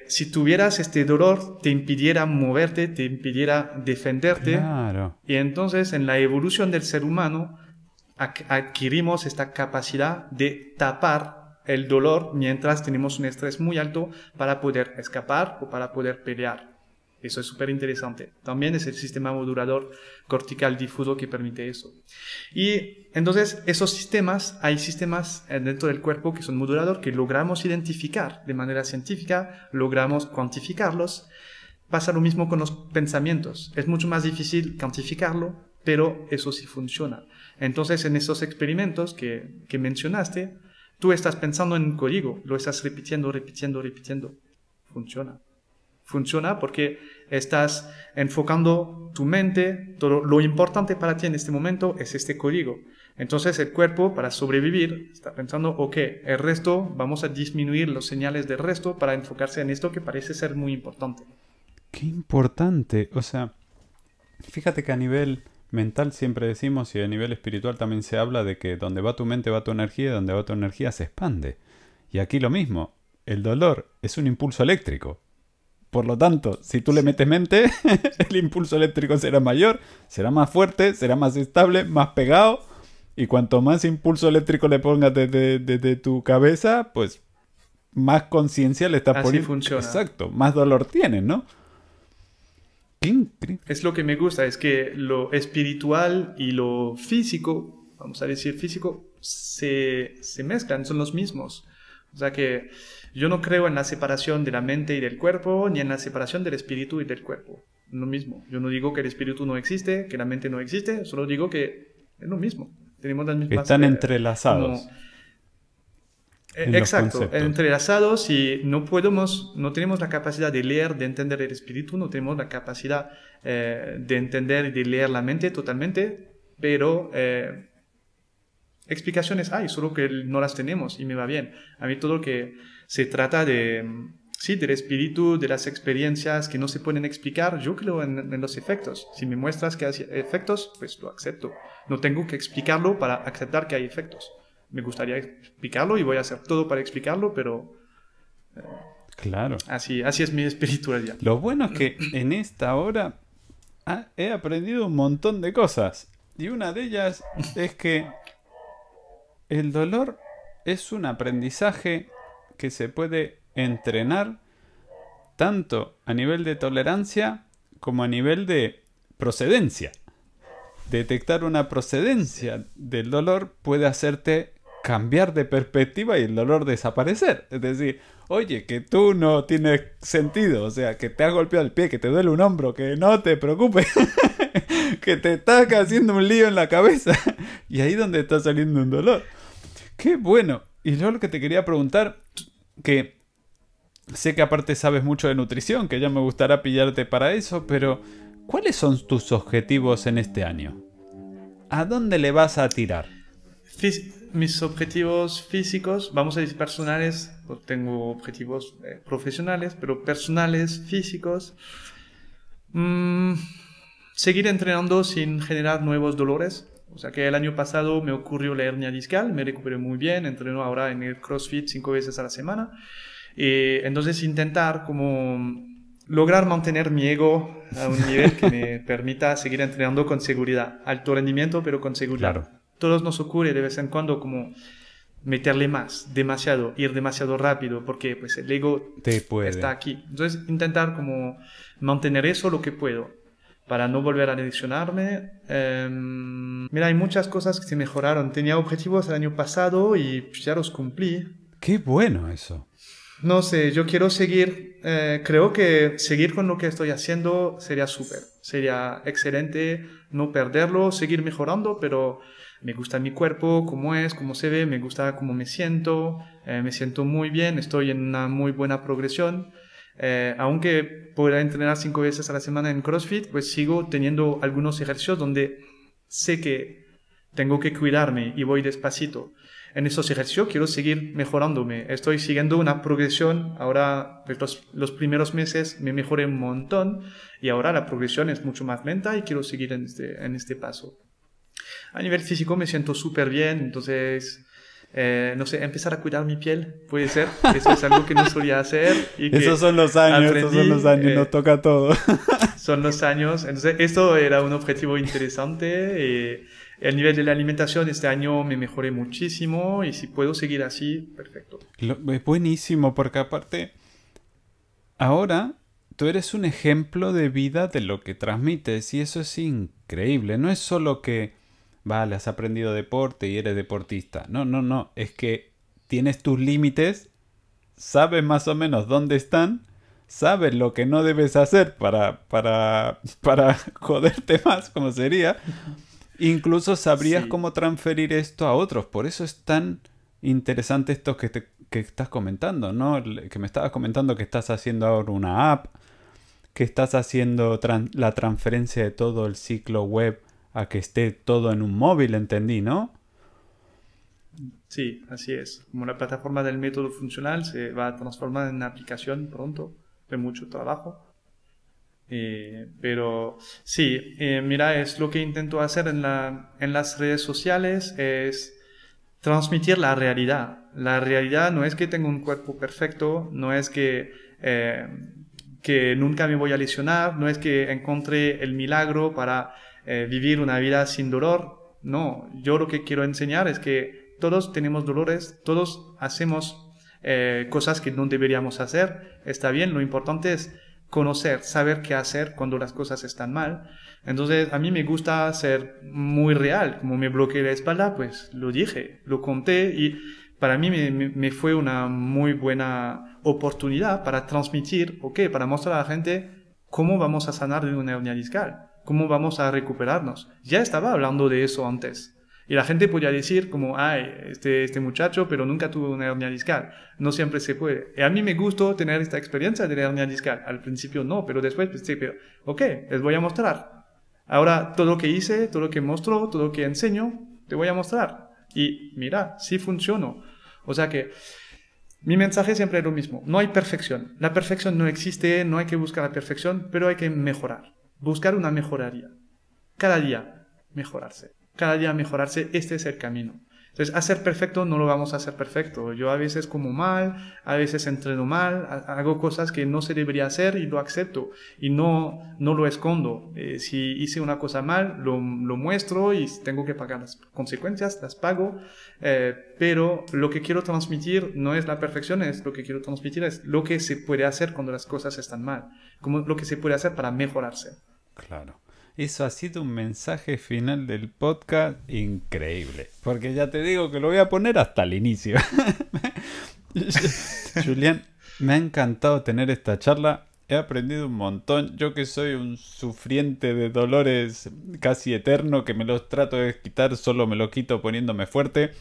si tuvieras este dolor, te impidiera moverte, te impidiera defenderte. Claro. Y entonces en la evolución del ser humano adquirimos esta capacidad de tapar el dolor mientras tenemos un estrés muy alto para poder escapar o para poder pelear. Eso es súper interesante. También es el sistema modulador cortical difuso que permite eso. Y entonces esos sistemas, hay sistemas dentro del cuerpo que son modulador, que logramos identificar de manera científica, logramos cuantificarlos. Pasa lo mismo con los pensamientos. Es mucho más difícil cuantificarlo, pero eso sí funciona. Entonces en esos experimentos que mencionaste, tú estás pensando en un código, lo estás repitiendo. Funciona. Funciona porque estás enfocando tu mente, todo lo importante para ti en este momento es este código. Entonces el cuerpo, para sobrevivir, está pensando, ok, el resto, vamos a disminuir los señales del resto para enfocarse en esto que parece ser muy importante. Qué importante. O sea, fíjate que a nivel mental siempre decimos y a nivel espiritual también se habla de que donde va tu mente va tu energía y donde va tu energía se expande. Y aquí lo mismo. El dolor es un impulso eléctrico. Por lo tanto, si tú le metes mente, el impulso eléctrico será mayor, será más fuerte, será más estable, más pegado. Y cuanto más impulso eléctrico le pongas desde tu cabeza, pues más conciencia le estás poniendo. Así funciona. Exacto, más dolor tienes, ¿no? Qué increíble. Es lo que me gusta, es que lo espiritual y lo físico, vamos a decir físico, se mezclan, son los mismos. O sea que yo no creo en la separación de la mente y del cuerpo, ni en la separación del espíritu y del cuerpo. Lo mismo. Yo no digo que el espíritu no existe, que la mente no existe, solo digo que es lo mismo. Tenemos las mismas... Están entrelazados. Exacto, entrelazados y no tenemos la capacidad de leer, de entender el espíritu, no tenemos la capacidad de entender y de leer la mente totalmente, pero... explicaciones hay, solo que no las tenemos y me va bien. A mí todo lo que se trata del espíritu, de las experiencias que no se pueden explicar, yo creo en los efectos. Si me muestras que hay efectos, pues lo acepto. No tengo que explicarlo para aceptar que hay efectos. Me gustaría explicarlo y voy a hacer todo para explicarlo, pero... claro. Así es mi espiritualidad. Lo bueno es que en esta hora he aprendido un montón de cosas. Y una de ellas es que el dolor es un aprendizaje que se puede entrenar tanto a nivel de tolerancia como a nivel de procedencia. Detectar una procedencia del dolor puede hacerte cambiar de perspectiva y el dolor desaparecer. Es decir, oye, que tú no tienes sentido, o sea, que te has golpeado el pie, que te duele un hombro, que no te preocupes, que te estás haciendo un lío en la cabeza y ahí donde está saliendo un dolor. ¡Qué bueno! Y yo lo que te quería preguntar, que sé que aparte sabes mucho de nutrición, que ya me gustará pillarte para eso, pero ¿cuáles son tus objetivos en este año? ¿A dónde le vas a tirar? Mis objetivos físicos, vamos a decir personales, pues tengo objetivos profesionales, pero personales, físicos, seguir entrenando sin generar nuevos dolores. O sea que el año pasado me ocurrió la hernia discal, me recuperé muy bien, entreno ahora en el CrossFit 5 veces a la semana. Entonces intentar como lograr mantener mi ego a un nivel que me permita seguir entrenando con seguridad. Alto rendimiento, pero con seguridad. Claro. Todos nos ocurre de vez en cuando como meterle más, demasiado, ir demasiado rápido, porque pues el ego está aquí. Entonces intentar como mantener eso lo que puedo, para no volver a lesionarme. Mira, hay muchas cosas que se mejoraron. Tenía objetivos el año pasado y ya los cumplí. ¡Qué bueno eso! No sé, yo quiero seguir, creo que seguir con lo que estoy haciendo sería súper, sería excelente, no perderlo, seguir mejorando, pero me gusta mi cuerpo, cómo es, cómo se ve, me gusta cómo me siento muy bien, estoy en una muy buena progresión. aunque pueda entrenar 5 veces a la semana en CrossFit, pues sigo teniendo algunos ejercicios donde sé que tengo que cuidarme y voy despacito. En esos ejercicios quiero seguir mejorándome. Estoy siguiendo una progresión. Ahora, los primeros meses me mejoré un montón y ahora la progresión es mucho más lenta y quiero seguir en este paso. A nivel físico me siento súper bien, entonces, no sé, empezar a cuidar mi piel, puede ser. Eso es algo que no solía hacer. Y que esos son los años, nos toca todo. Son los años. Entonces, esto era un objetivo interesante. El nivel de la alimentación este año me mejoré muchísimo y si puedo seguir así, perfecto. Es buenísimo porque aparte, ahora tú eres un ejemplo de vida de lo que transmites y eso es increíble. No es solo que, vale, has aprendido deporte y eres deportista. No. Es que tienes tus límites, sabes más o menos dónde están, sabes lo que no debes hacer para joderte más, como sería. Incluso sabrías cómo transferir esto a otros. Por eso es tan interesante esto que estás comentando, ¿no? Que me estabas comentando que estás haciendo ahora una app, que estás haciendo la transferencia de todo el ciclo web a que esté todo en un móvil, entendí, ¿no? Sí, así es. Como la plataforma del método funcional se va a transformar en una aplicación pronto, de mucho trabajo. Pero sí, mira, es lo que intento hacer en las redes sociales, es transmitir la realidad. La realidad no es que tengo un cuerpo perfecto, no es que nunca me voy a lesionar, no es que encontré el milagro para vivir una vida sin dolor. No, yo lo que quiero enseñar es que todos tenemos dolores, todos hacemos cosas que no deberíamos hacer. Está bien, lo importante es conocer, saber qué hacer cuando las cosas están mal. Entonces, a mí me gusta ser muy real. Como me bloqueé la espalda, pues lo dije, lo conté y para mí me fue una muy buena oportunidad para transmitir, para mostrar a la gente cómo vamos a sanar de una hernia discal, cómo vamos a recuperarnos. Ya estaba hablando de eso antes. Y la gente podía decir como, ay, este muchacho, pero nunca tuvo una hernia discal. No siempre se puede. Y a mí me gustó tener esta experiencia de la hernia discal. Al principio no, pero después pensé, les voy a mostrar. Ahora todo lo que hice, todo lo que muestro, todo lo que enseño, te voy a mostrar. Y mira, sí funcionó. O sea que mi mensaje siempre es lo mismo. No hay perfección. La perfección no existe, no hay que buscar la perfección, pero hay que mejorar. Buscar una mejoría. Cada día mejorarse. Cada día mejorarse, este es el camino. Entonces, hacer perfecto no lo vamos a hacer perfecto. Yo a veces como mal, a veces entreno mal, hago cosas que no se debería hacer y lo acepto. Y no lo escondo. Si hice una cosa mal, lo muestro y si tengo que pagar las consecuencias, las pago. Pero lo que quiero transmitir no es la perfección, lo que quiero transmitir es lo que se puede hacer cuando las cosas están mal. Como lo que se puede hacer para mejorarse. Claro. Eso ha sido un mensaje final del podcast increíble. Porque ya te digo que lo voy a poner hasta el inicio. Julián, me ha encantado tener esta charla. He aprendido un montón. Yo que soy un sufriente de dolores casi eterno, que me los trato de quitar, solo me lo quito poniéndome fuerte.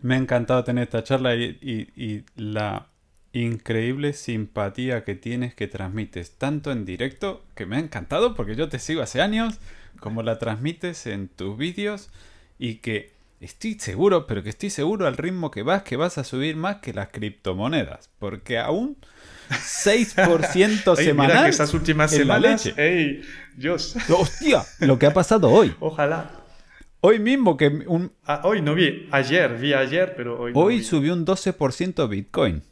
Me ha encantado tener esta charla y la increíble simpatía que tienes, que transmites tanto en directo, que me ha encantado porque yo te sigo hace años, como la transmites en tus vídeos y que estoy seguro, pero que estoy seguro al ritmo que vas a subir más que las criptomonedas, porque aún 6% semanal. Mira que estas últimas semanas, leche. ¡Ey, Dios! ¡Hostia! Lo que ha pasado hoy. Ojalá. Hoy mismo que hoy no vi ayer, pero hoy no hoy vi. subió un 12% Bitcoin.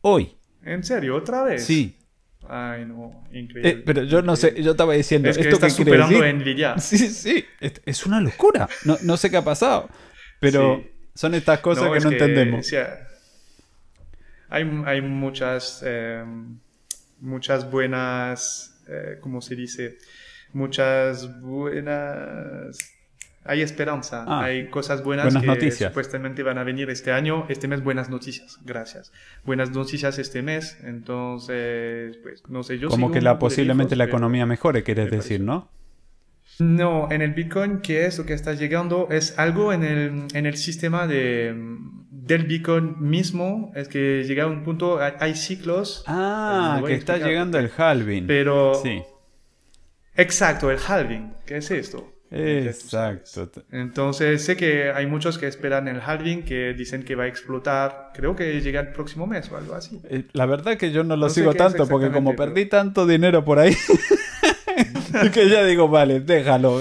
Hoy. ¿En serio? ¿Otra vez? Sí. Ay, no, increíble. Pero yo no sé, yo estaba diciendo... Es que ¿esto está qué quiere superando decir? Nvidia. Sí, es una locura. No sé qué ha pasado, pero Sí. son estas cosas que es no entendemos. O sea, hay muchas buenas, ¿cómo se dice? Muchas buenas... Hay esperanza, hay cosas buenas que noticias. Supuestamente van a venir este año, este mes buenas noticias, gracias. Buenas noticias este mes, entonces, pues, no sé, yo Como sigo que un la poco de posiblemente lejos, la pero economía mejore, quieres me decir, parece. ¿no? No, en el Bitcoin, ¿qué es lo que está llegando? Es algo en el sistema del Bitcoin mismo. Es que llega a un punto, hay ciclos. Ah, que está llegando el halving. Pero, sí. Exacto, el halving. ¿Qué es esto? Exacto. Entonces sé que hay muchos que esperan el halving, que dicen que va a explotar. Creo que llega el próximo mes o algo así. La verdad que yo no lo No sé sigo qué tanto es porque como exactamente, perdí tanto dinero por ahí, que ya digo, vale, déjalo.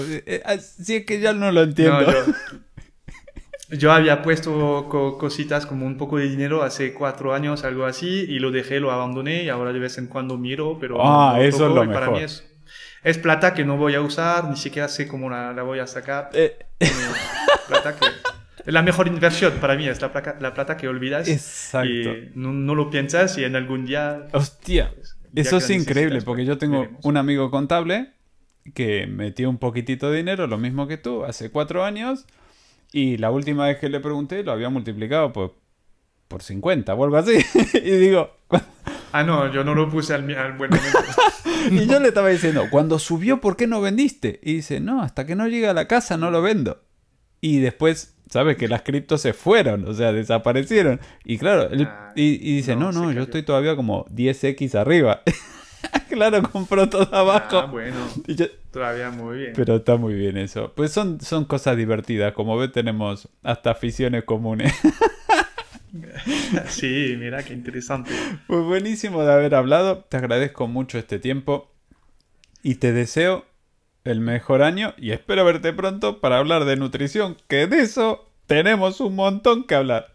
Si es que ya no lo entiendo. No, yo había puesto cositas como un poco de dinero hace 4 años, algo así, y lo dejé, lo abandoné y ahora de vez en cuando miro, pero no lo eso toco, es lo y para mejor. mí es plata que no voy a usar, ni siquiera sé cómo la voy a sacar. Plata que es la mejor inversión para mí, es la plata que olvidas Exacto. y no lo piensas y en algún día... Hostia, pues, eso que es la increíble necesitas, porque pues, yo tengo veremos. un amigo contable que metió un poquitito de dinero, lo mismo que tú, hace 4 años y la última vez que le pregunté lo había multiplicado por 50 o algo así. Y digo... Ah, no, yo no lo puse al buen momento. Y yo le estaba diciendo, cuando subió, ¿por qué no vendiste? Y dice, no, hasta que no llegue a la casa no lo vendo. Y después, ¿sabes? Que las criptos se fueron, o sea, desaparecieron. Y claro, y dice, no, se yo cayó. estoy todavía como 10x arriba. Claro, compró todo abajo. Ah, bueno, Y yo, todavía muy bien. pero está muy bien eso. Pues son cosas divertidas. Como ves, tenemos hasta aficiones comunes. Sí, mira, qué interesante. Pues buenísimo de haber hablado. Te agradezco mucho este tiempo. Y te deseo el mejor año. Y espero verte pronto para hablar de nutrición. Que de eso tenemos un montón que hablar.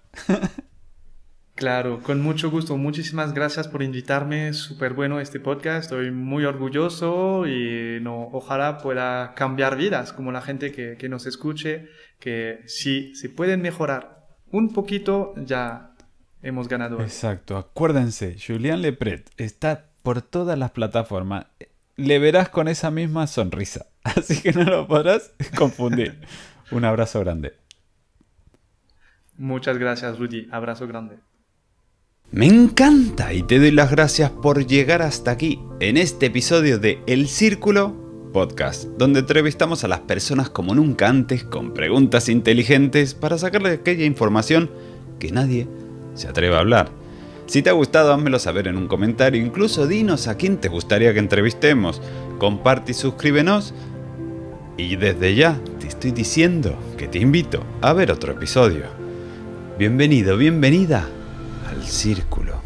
Claro, con mucho gusto. Muchísimas gracias por invitarme. Súper bueno este podcast. Estoy muy orgulloso y ojalá pueda cambiar vidas, como la gente que nos escuche, que si se pueden mejorar un poquito, ya hemos ganado. Exacto. Acuérdense, Julián Lepret está por todas las plataformas. Le verás con esa misma sonrisa. Así que no lo podrás confundir. Un abrazo grande. Muchas gracias, Rudy. Abrazo grande. Me encanta y te doy las gracias por llegar hasta aquí en este episodio de El Círculo Podcast, donde entrevistamos a las personas como nunca antes con preguntas inteligentes para sacarle aquella información que nadie se atreve a hablar. Si te ha gustado, házmelo saber en un comentario, incluso dinos a quién te gustaría que entrevistemos, comparte y suscríbenos. Y desde ya te estoy diciendo que te invito a ver otro episodio. Bienvenido, bienvenida al Círculo.